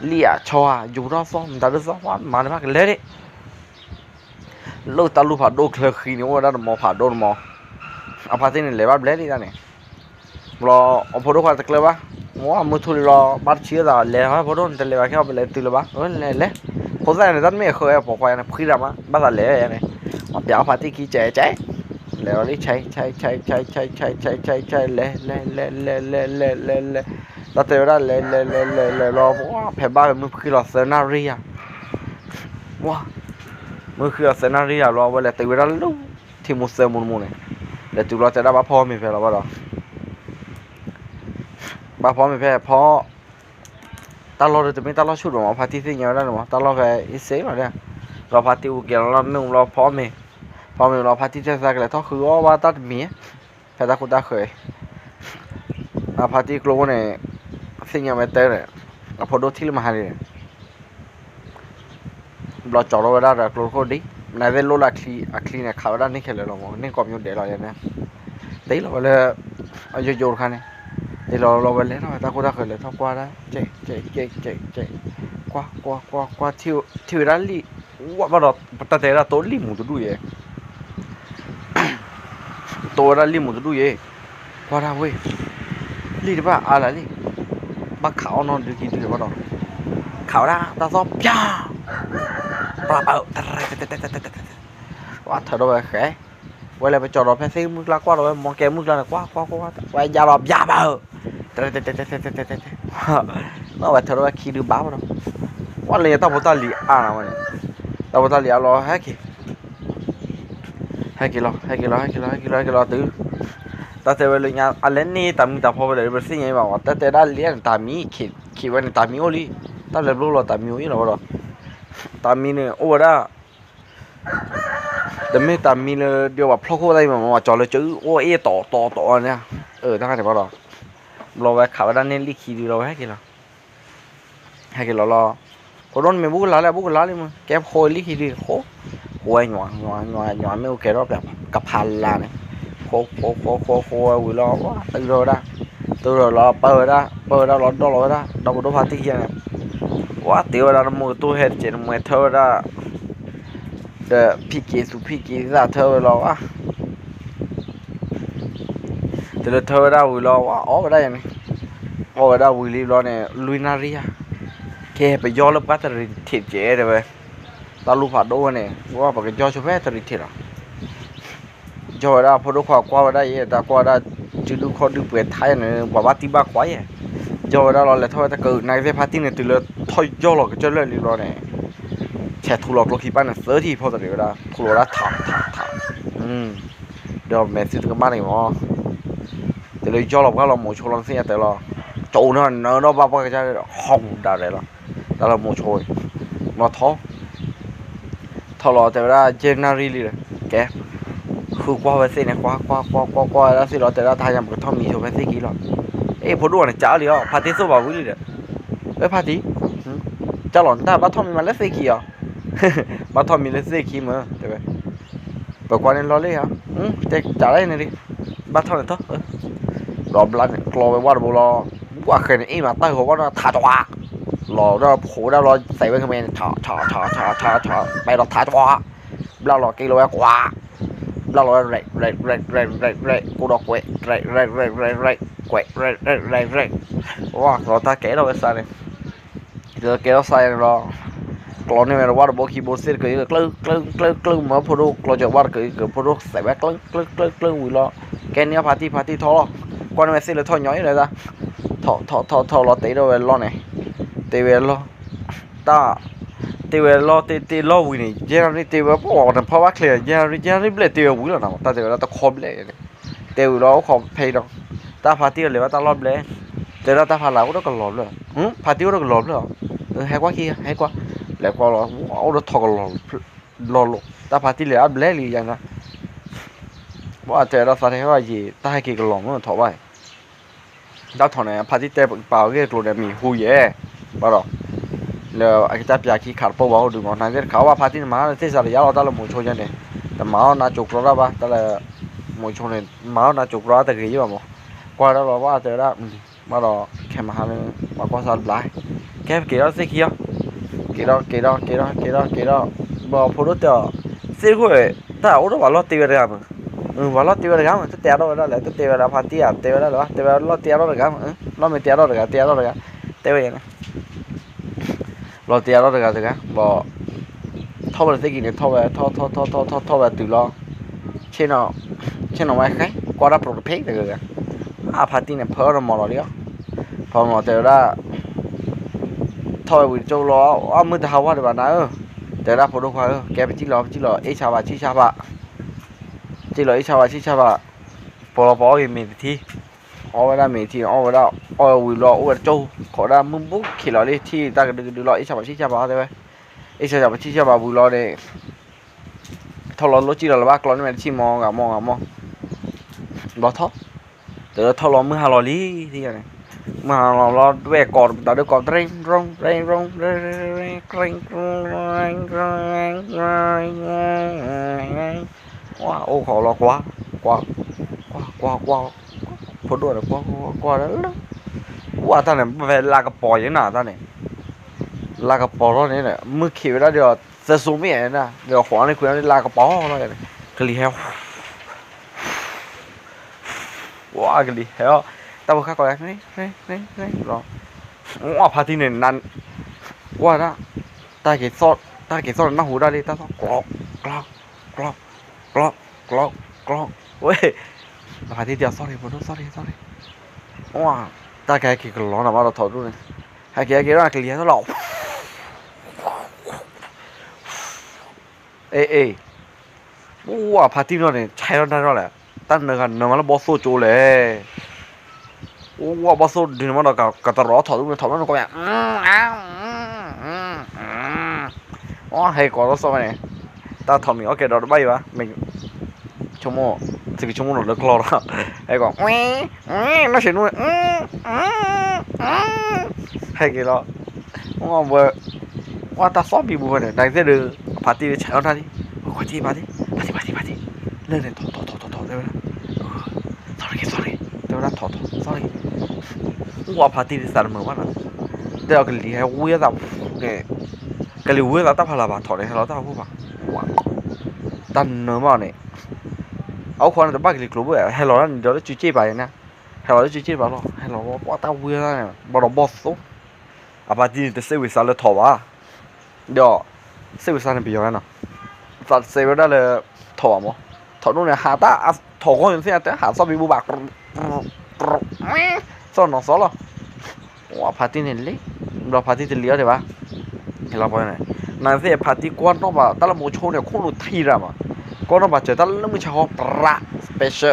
Speaker 1: เลี่ยชัวอยู่รอบซ้อมแต่รอบซ้อมว่ามาในมากเลยดิลูกตาลูกผ่าโดเคลคีนี่ว่าได้หมอผ่าโดนหมอเอาพาที่นี่เลยว่าเบลลี่ได้เนี่ยรอเอาพอดูความตะเกียบวะว่ามือทุเรอบัดเชื้อได้เลยฮะพอดูนี่เลยว่าแค่เอาไปเลยตุลบะเลยพอใส่ในนั้นไม่เคยพอไปนะพี่ดำอ่ะบ้าเลยเนี่ยมาเดี๋ยวพาที่ขี้เจ๊แล้วนี่ใช้เลยแล้วแต่ว่าเลยรอว่าแผ่บ้านมือคือรอเซนารีอะว้ามือคือเซนารีอะรอไว้แล้วแต่ว่าลูกที่มุสเซมุนเนี่ยแล้วจุดเราจะได้บ้าพ่อมีแฟนหรอบ้าหรอบ้าพ่อมีแฟนพ่อตลอดจะไม่ตลอดชุดหรอพาที่สิ่งอย่างนั้นหรอตลอดแค่อิเซ่มาเนี่ยเราพาที่อุเกลเราไม่เราพ่อมีพอมีเราพาที่จะสักเลยท้อคือว่าตัดเมียแค่ตาคุณตาเคยอาพาที่กลัวเนี่ยสิ่งอย่างไม่เต้เนี่ยพอดูที่มาหาเลยเราจอดเราได้แต่กลัวคนดีนายเวลโลลักลีอักลีเนี่ยข่าวด้านนี้แค่เลยหรอมั้งนี่ก็มีเดี๋ยวเราอย่างนี้เดี๋ยวเราเลยอายุโยนกันเนี่ยเดี๋ยวเราไปเลยเราตาคุณตาเคยเลยท้อกว่าได้เจ๊กว่าที่ร้านลีว่าเราตัดแต่ละตัวลีมุดดูเย่ตัวละลีมุดดูเย่กว่าได้เว้ยลีได้ป่ะอะไรลีบ้าขาวนอนดูกินดูป่ะเราขาวได้ตาซ้อมย่าปลาเออว่าเธอเราไปแข่เวลาไปจอดรถแท็กซี่มึงละกว่าเราไปมองแกมึงละกว่าไปยาหลอบยาเบอnó phải thở ra khi đưa báo đâu quan liền tao muốn tao lì à nào này tao muốn tao lì lo hết kì 2 kilo tứ tao thấy về nhà anh lên ní tao mình tao phô về bớt xí nhảy vào tao thấy đã liền tao mi khi về tao mi oli tao lên lúc là tao mi oli rồi tao mi này ô đóแต่ไม่ตามมีเลยเดี๋ยวว่าพลอกอะไรมาจอเลยจื้อโอ้เอต่อเนี่ยตั้งแต่ว่าเราไปขับด้านนี้ลิขิตเราให้กี่เรารอคนนั้นไม่บุกล้าเลยมึงแกโคลิขิตโคหวยหน่อยไม่โอเครอบแบบกับพันล้านโควิลอว่าตื่นรอเปิดได้ร้อนดอลได้ดอกบัวพาที่ยังว่าเตี๋ยวเราหมูตู้เห็ดเจ็ดมือเท่าได้เดพี่กีได้เท่าเราอ่ะแต่เท่าได้วิลอว่าอ๋อได้ยังไงอ๋อได้วิลีรอเนี่ยลุยนารีอะแค่ไปย่อแล้วก็จะริถิดเจ๋เลยไปตาลูกผัดโดนเนี่ยว่าปกติย่อชอบแค่จะริถิดหรอย่อได้พอดูความกว้างได้ยังแต่กว้างได้จุดดูคนดูเปลี่ยนไทยเนี่ยว่าวัดที่บ้าควายย่อได้เราเลยเท่าแต่เกิดในเวพาร์ตี้เนี่ยตื่นเลยถอยย่อหรอกจะเล่นลีรอเนี่ยแค่ทุลอกโลกีบ้านเนี่ยเสือที่พอจะเดี๋ยวได้ทุลอกได้ถามเดี๋ยวแมสซี่ถึงบ้านอีกมั้งแต่เลยย่อหรอกก็เราหมูโชว์ลังเสียแต่เราโจnó bao bao cái không đã đấy là đó là một hồi nó thò lò từ ra January rồi kẻ khu qua về xe này qua đó xe đó từ ra thay nhầm cái thom mì cho về xe kỹ rồi ê phụ đuổi này chả đi à party số vào quý đi đấy party chả lỏng ta bắt thom mì mà lấy xe kỹ à bắt thom mì lấy xe kỹ mà đấy vậy và qua nên lo lấy hả chả lấy này đi bắt thom này thôi rồi lần clo về qua được loว่าเคยเนี่ยมาตั้งหัวว่าถ่ายตัวหล่อแล้วโผล่แล้วเราใส่ไว้ข้างในถ่อไปเราถ่ายตัวเราหล่อกิโลกว่าเราหล่อเร่กูดอกเว้ยเร่ว้าเราตาแก่เราไปใส่เลยเจอแก่เราใส่เรากลอนนี่มันว่าเราบอกคีย์บอร์ดเสียก็ยังกลึ้งมาพอดูเราจะว่าก็พอดูใส่ไว้กลึ้งวิ่งเราแกเนี่ยพาร์ตี้ท้อก่อนมันเสียเลยท้อน้อยเลยจ้ะthọ lo tí đâu về lo này tí về lo ta tí về lo tí lo vui này giờ này tí về bỏ thằng phá bác liền giờ này bây tí về vui là nào ta tí về ta khom lên tí về lo khom pay đâu ta phá tí về ta lo lên tí ra ta phá lão đó còn lọt nữa phá tí đó còn lọt nữa hay quá kia hay quá lại qua lo áo đó thọ còn lọt ta phá tí về áp lên liền vậy nè bỏ tí ra phá thế là gì ta hay kia còn lọt nữa thọ vậy đào thọ này phá tí tè bảo cái đồ này mì hui vậy bảo rồiแล้วไอ้ตาปยาขี้ขาดปะวะดูงอนนั่นเด็กเขาว่าพาที่มาเทศอะไรยาวตาละหมูโชยเนี่ยแต่มาหน้าจุกเราละปะตาละ mỗi chỗ này máu là chụp rõ từ cái gì mà qua đó là qua từ đó mà đó kèm mà hai mà qua sao lại cái đó sẽ kia cái đó mà phụ nữ đó sẽ thôi ta ở đó vào lót tiêu rồi mà vào lót tiêu rồi mà tôi tiêu đó là tôi tiêu là phát tiêu đó là tiêu lót tiêu đó rồi mà lót mình tiêu đó rồi tiêu vậy nè lót tiêu đó rồi cái bỏ thâu là cái gì này thâu về từ lo trên nó mai cái qua đó product page được rồi à phát này phở rồi mò đi á phở mò từ đó thôi buổi trâu lo mới thâu qua được bạn nào từ đó product khoai cái bị chỉ lo ít sao bà chỉ sao bà bỏ cái mình thì ở đây mình thì ở đây ở buổi lo ở trâu có ra mưng bút khi lo đi thì ta được lo ít sao bà thế vậy ít sao bà buổi lo này thâu lo chỉ là bác lo này chỉ mò bỏ thóc từ thâu lo mới hà lo lý thì này mà lo về còn tao được còn rong wow ô khó lo quá phốt đuổi là quá đó quá ta này về là cái bò như nào ta này là cái bò đó này mới kêu đó được sẽ xuống mẹ nè được khoản này khuyên là cái bò đó này cái gì heo wow cái gì heo tao vừa khác coi đấy rồi wow party này năn quá đó ta cái sót nó hú ra đi ta sót clock ôi party dia sorry wow ta cái lon nào mà nó thổi luôn này hai cái đó là cái gì nó lọc ê wow party nó này chạy nó ra rồi ta nó mà nó boss chỗ lệ wow boss đi mà nó cả tao rõ thổi nó coi à wow hay có đó sao này ta thổi mình ok đó bay vào mình chống mồ thì cái chống mồ nó được lo đó hay còn nó sẽ nuôi hay cái đó wow vừa wow ta xót bị buồn này đang sẽ được party để chạy nó đi party lên này thổi đây sorry tôi đã thổi sorry wow party để sao mà mất rồi đây là cái gì hay vui lắm cái liu vui lắm ta phải là bà thổi này nó ta không phải tan nữa mà này áo khoan là bắt cái club vậy hay là nó chú chế bài nè hay là chú chế bài lo hay là quá tao vui ra này bao đồng boss số à party để xây sao là thổi à đó xây sao là bây giờ nào thật xây đó là thổi mà thổi luôn này hạ ta thổi con như thế này hạ sao bị bu bạc sao nó xóa lo wow party này lấy đó party thì liệt đấy ba cái là bao này này thế party quan nó bảo ta là một chỗ này không được thi ra mà có nó bảo trời ta nó mới cho pra special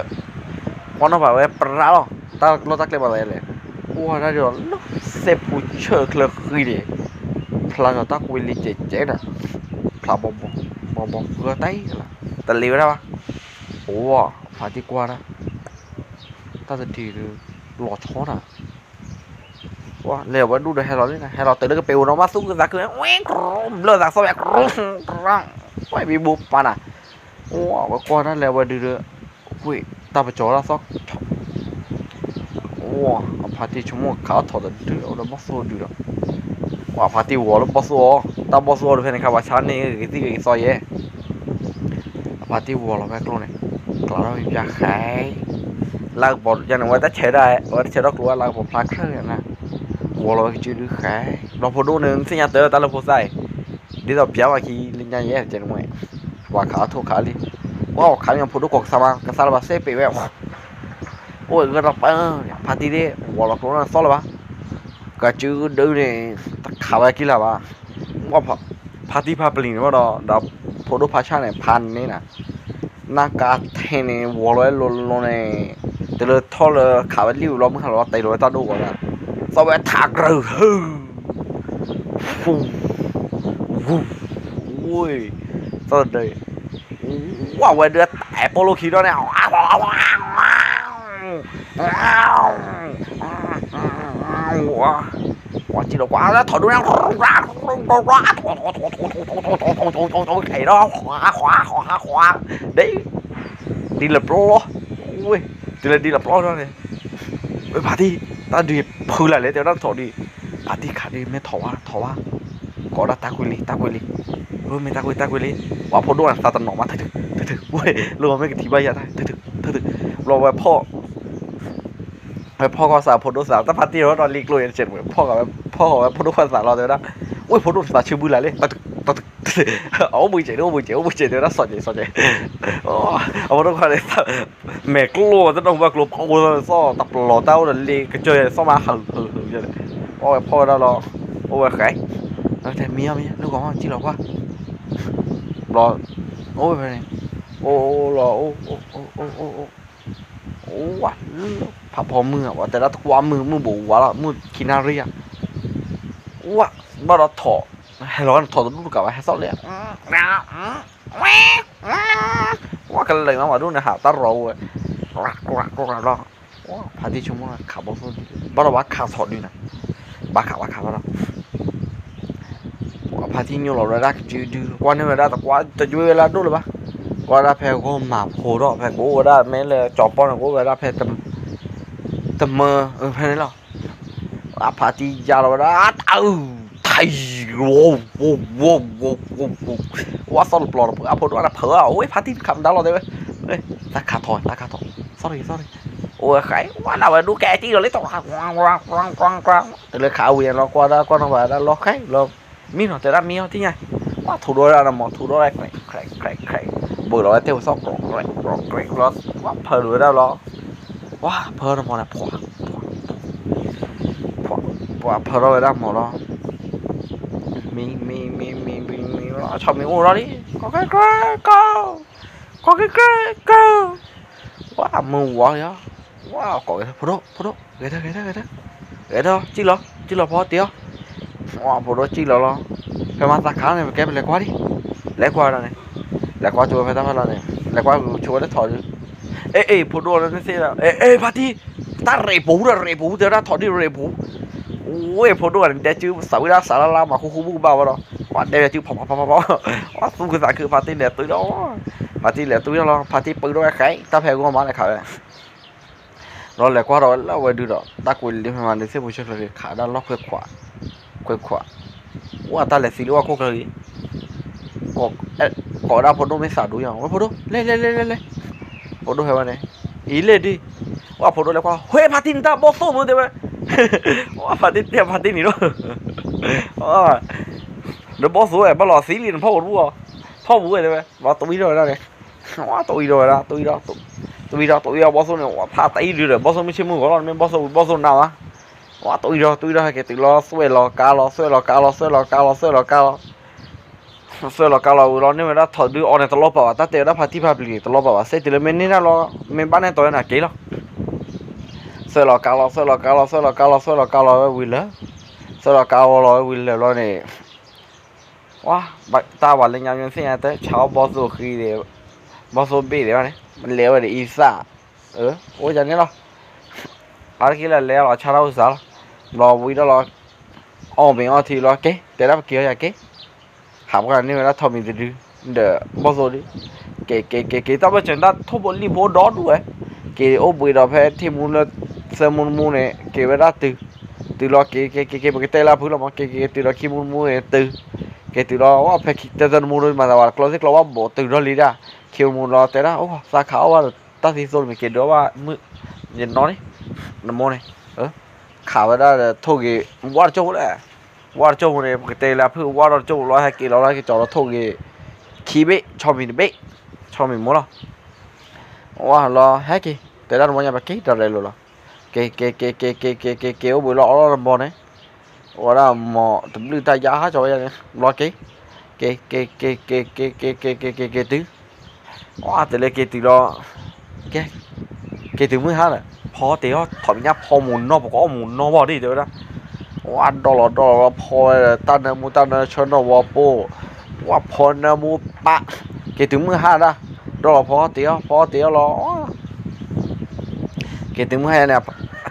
Speaker 1: có nó bảo về pra đó ta nó tắt lên bảo này wow ra rồi nó sẽ phụ trợ là gì đấy là người ta quên đi chết nè là bong gỡ tay là ta liều ra ba wow party qua đó ta sẽ thì lọt chó à wow lều vẫn đu được hay là từ cái piu nó mát xuống cái giá cứ lơ giá sao vậy quay bị bụp mà nè wow qua đó lều vẫn được ui ta phải chó ra sóc wow party chúng nó khá thọ được nó boss được wow party wall boss ta boss được phải này các bạn này cái soi ấy party wall là cái luôn này kalau ra khai là một dân người ta chế ra ở chế đó của là một phát khác nè wall cái chữ được khai nó phụ đồ nên sinh nhà tới ta là phụ sai đi đâu béo mà khi lên nhà nhé trên ngoài và khá thuộc khá đi wow khá nhiều phụ đồ cuộc sao mà cái sao mà xếp bị vậy ôi cái đó party đi wall cũng là sao là cái chữ đơn này khá là kia là ba wow party public mà đó phụ đồ phát này pan này nè na cá thế này wall luôn này từ lúc thò là khá là liều lắm khá là tay rồi ta đâu gọi là sao vậy thạc rồi ui sao đây wow vậy đứa tại polo khí đó này quá chỉ là quá đó thổi đuôi cái đó khóa đấy đi là pro ui từ đây đi là pro đó này ui bà đi ta đi phư lại lấy theo đó thọ đi bà đi khả đi mới thọ á có đã ta quên đi ui mới ta quên điว่าพอด้วยตาตนอมาถึงเว้ยรู้ว่าไม่กี่ทีใบยาได้ถึงรอไว้พ่อก็สาวพอด้วยสาวแต่พาร์ตี้เราตอนลีกลุยเจ็ดเหมือนพ่อกับพอด้วยภาษาเราเดี๋ยวนะโอ้ยพอด้วยภาษาชื่อบุญอะไรเลยเอาบุญเจ๋อเดี๋ยวนะสอนใจเอาพอด้วยคนเลยแม่กลัวจะต้องว่ากลัวพ่อซ้อตับหล่อเต้าเดี๋ยวลีกเจอซ้อมาเยอะเลยโอ้ยพ่อเรารอโอ้ยใครแต่เมียลูกของจีหรอกว่ารอโอ้ยไปไหนโอ้รอโอ้ว่ะพับพอมือว่ะแต่ละตัวมือบูว่ะละมือกินอะไรอ่ะว่ะบ้าเราถอดให้เราถอดตัวลูกกับให้ซ้อเลยว่ากันเลยมาดูนะฮะตาเรารอพาที่ชั่วโมงขับรถบ้าเราว่าขาถอดด้วยนะบ้าขาบ้าเราพาที่นี่เราได้จืดกว่านี้เราได้แต่กว่าจะช่วยเวลาดูหรือเปล่าว่าได้แพ้ก็มาโผล่แพ้กูได้แม้เลยจอบป้อนกูได้แพ้แต่เมื่อแพ้นี่หรอพาที่ยาเราได้ไทยว่าสรุปเราพูดว่าเผลอโอ้ยพาที่คำดาวเราได้ไหมเฮ้ยตาขาถอย sorry โอ้ยใครว่าเราดูแกที่เราเล่นต่อแต่เลยขาเวียนเรากว่าได้ก็ต้องว่าได้เราใครเรามีหน่อยแต่ละมีที่ไงว่าถูกโดนเราหมดถูกโดนอะไรใครบุยเราเที่ยวซอกกรอกเราว่าเพลินแล้วเราว่าเพลินหมดนะพอเพลินเราได้หมดเรามีเราชอบมีเราดิก็ว่ามือวะย่ะว่าก่อนพอดูเกเถอะจีเหรอพอเตี้ยว่าพอดูจีเหรอphải mang ta khá này cái lẻ quá đi lẻ qua rồi này lẻ qua chùa phải ta phải là này lẻ qua chùa đấy thọ chứ ê phụ đồ nó sẽ là ê party ta rệp bú giờ ra thọ đi rệp bú ôi phụ đồ này để chứ sáu ra xả la mà khu bao đó quả đây là chứ phồng quá su cái dạng cứ party lẻ tới đó party bự đó cái ta phải có món này khởi rồi lẻ qua rồi là về đưa đó ta quên đi mà để xem một chút là khá đã lóc quay quảว่าตาเหล็กสีหรือว่าโคกเลยก่อดาวพอดูไม่สาดูอย่างว่าพอดูเล่พอดูเหรอวะเนี่ยอีเล่ดิว่าพอดูแล้วว่าเฮ้ยพาตินตาบอสโซ่มึงเดี๋ยวว่าพาตินนี่ด้วยเดี๋ยวบอสสวยบอลหล่อสีเหลืองพ่อรู้พ่อรู้เลยว่าตัวอีโดแล้วเนี่ยว่าตัวอีโดบอสเนี่ยว่าพาตีดีเลยบอสไม่ใช่มือของเราไม่บอสnào áว่าตัวอีให้แกติดล้อสวยล้อกาล้อเราเนี่ยเวลาถอดดูออนตลอดป่าวตาเตะแล้วพาที่พาปลีตลอดป่าวเสร็จแล้วมันนี่นะเรามันบ้านในตัวน่ะเก๋หรอสวยล้อกาล้อวิลล์สวยล้อกาล้อวิลล์เราเนี่ยว้าตาวันเลยยังยังเสียแต่ชาวบอสโซคีเดียวบอสโซบีเดียวเนี่ยมันเลี้ยวเลยอีซ่าโอ้ยอย่างนี้หรออะไรกี่แล้วเลี้ยวเราชาเราซ่ารอวิ่งแล้วรอเป็นทีรอเก๋แต่ละเกี่ยวอย่างเก๋หามกันนี่เวลาทำมีดื้อเดี๋ยวบอสโซดิเก๋ต้องไปเจอด้านทุบบรีโบดอด้วยเก๋โอ้บุยเราแพ้ที่มูลเซมูเนี่ยเก๋เวลาตื่นรอเก๋ไปเตะลาพื้นเรามาเก๋ตื่นรอขี้มูเนี่ยตื่นเก๋ตื่นรอว่าแพ้แต่จนมูลมาแต่ว่าคลอสเราว่าบ่ตื่นรอลีด้าขี้มูลรอแต่ละโอ้สาขาว่าตัดสินส่วนไม่เก๋ด้วยว่ามือเย็นน้อยน้ำมันเนี่ยข่าวได้ทุกอย่างวัดโจ้เลยเตะแล้วเพื่อวัดโจ้100 กิโลจอดทุกอย่างขี้เบ้ชอบมีมั้งล่ะว่าเราให้กี่แต่ด้านบนยังไม่กี่ตัวเลยล่ะเก๋บุยล้อเราบอลเนี่ยว่าเราหมอถึงลืมตายาฮะจอยยังรอเก๋ตื้อว่าแต่เลยเก๋ตื้อรอเก๋ตื้อมือฮะเลยพอเตะถอดยับพอหมุนนอกบอกว่าหมุนนอกบอกดิเดี๋ยวนะว่าดอลพอตันมูชนวอโปว่าพอนมูปะเกถึงมือห้าละดอลพอเตะรอเกถึงมือห้าเนี่ย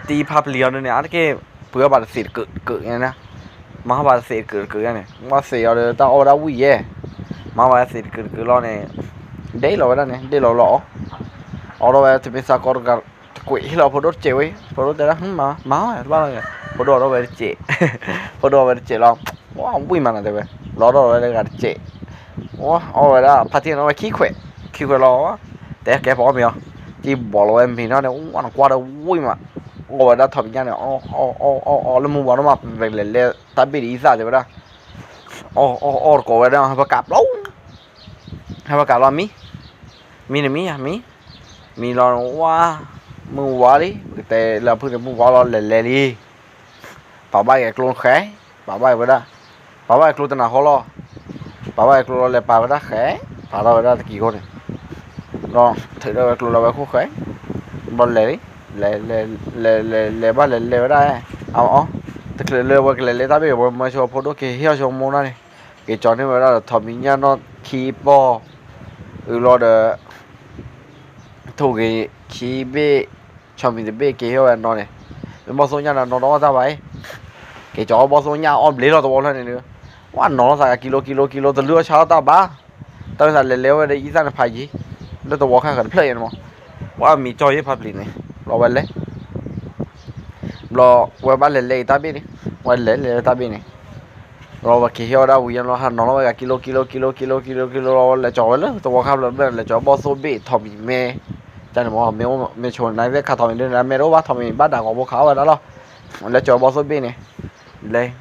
Speaker 1: ตีภาพเลี้ยวเนี่ยอันนี้เพื่อบาดเสียเกิดไงนะมาบาดเสียเกิดเนี่ยมาเสียเลยต้องเอาดาวิ่งมาบาดเสียเกิดรอเนี่ยได้หรอวะเนี่ยได้หรอ Ora ti pensa corga qui lo podo che we podo da ma ba la podo ro ve che podo ve che lo wa wi ma na de we lo ro le ga che wa o da pati no ki kwe lo te ke bo mi chi bo lo em no ne wa qua da wi ma o da thop nya ne le mu wa no ma ve le ta bi di sa de ba o ko ve da ba kap lo ha ba kap lo mi ne mi lo wa mu wa đi te là phương mu wa lo le đi bảo bay cái luôn khé bảo bay với đó bảo bay luôn tên nào khó lo bảo bay luôn là bảo với đó khé bảo đó với đó kỳ con này rồi thử đâu luôn là khó khé bon le ba le với đây tức là le ta bây giờ mà cho photo cái hiệu cho món này cái chọn này với đó là thẩm mỹ nha nó khi bo lo được thu cái khi bê cho mình bê cái hiệu nó này bao số nha là nó ra vậy cái chó bao số nha lấy ra tao này nữa quá nó ra kilo từ lứa sao tao ba tao là lấy đây ý ra là phải gì nó tao khác gần play mà quá mình cho cái pháp lý này lo vậy lấy lo qua ba lấy ta biết đi qua lấy ta biết này rồi và cái hiệu đó bây giờ nó là kilo là chó nữa tao khác là chó bao số bị thò bị mê cho nên mà mẹ chồn này với cả thò mình là mẹ đó bắt thò mình bắt đã có bố khảo rồi đó lo là chó bao số bị này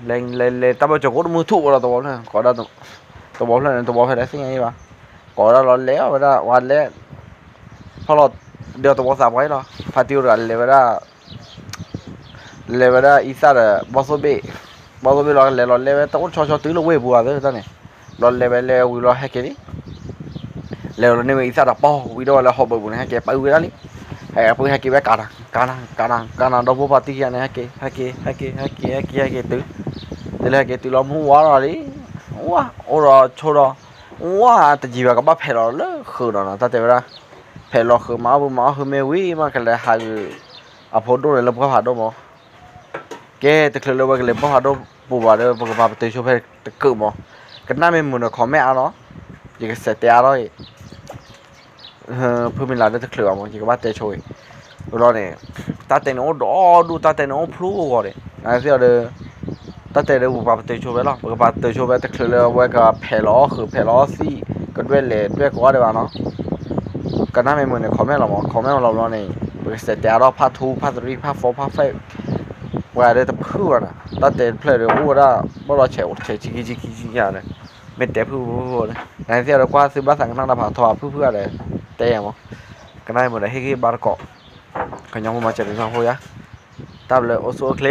Speaker 1: lên tao bao giờ có mua thụ rồi tao bảo này có đó tao bảo phải đấy xin ngay mà có đó nó léo vậy đó hoàn léพอเราเดี๋ยวตัวสามไว้เนาะพาติวเลยเวลาอีซ่าบอสเบ้เราเลยเวลาต้องชอตื้อเราเว้ยบัวเด้อตอนนี้เราเลยวิโรให้แกนี่แล้วเนี่ยอีซ่าป้อวิโรแล้วหอบบุญให้แกไปวิโรนี่ให้ไปให้แกไปการเราพบปฏิกิริยาเนี่ยให้แกตื้อเดี๋ยวให้แกตื้อเราหัวเราดิว้าโอ้เราโชว์เราว้าแต่จีบกับบ้าเพลเราเลยคือเราแต่เวลาเพลเราคือมาคือเมวิมากันเลยหาอ่ะพอดูเลยเราพอหาดูมั้งแกแต่เคยเราไปกันเลยพอหาดูปูบาเด้อพอพาไปเตะชูเพลตะกือมั้งกันหน้าไม่เหมือนของแม่เอาเนาะยังเสร็จเตะอะไรเพื่อมีหลานได้ตะเคลือมั้งยังก็บ้าเตะช่วยเราเนี่ยตาเตะน้องดูตาเตะน้องพลูก่อนเลยนั่นสิเราเด้อตาเตะเด้อปูบาไปเตะชูไปหรอปูบาเตะชูไปตะเคลือไว้กับเพลล้อคือเพลล้อซี่ก็ด้วยเลยด้วยก็ได้บ้างเนาะกันหน้าไม่เหมือนของแม่เรามั้งของแม่เราเนี่ยเสร็จแต่เราพาทูพาตรีพาโฟพาไฟว่าได้แต่เพื่อนอ่ะตาเตะเพลย์เดี๋ยวว่าได้บ่เราเฉยจิกอย่างเลยไม่แต่เพื่อนเลยนั่นสิเรากว่าซื้อบ้านสั่งนั่งผ่าทอเพื่อเลยแต่ยังมั้งกันได้หมดเลยให้บาร์เกาะกันยังไม่มาเจอกันสักคนยะตามเลยโอโซเคล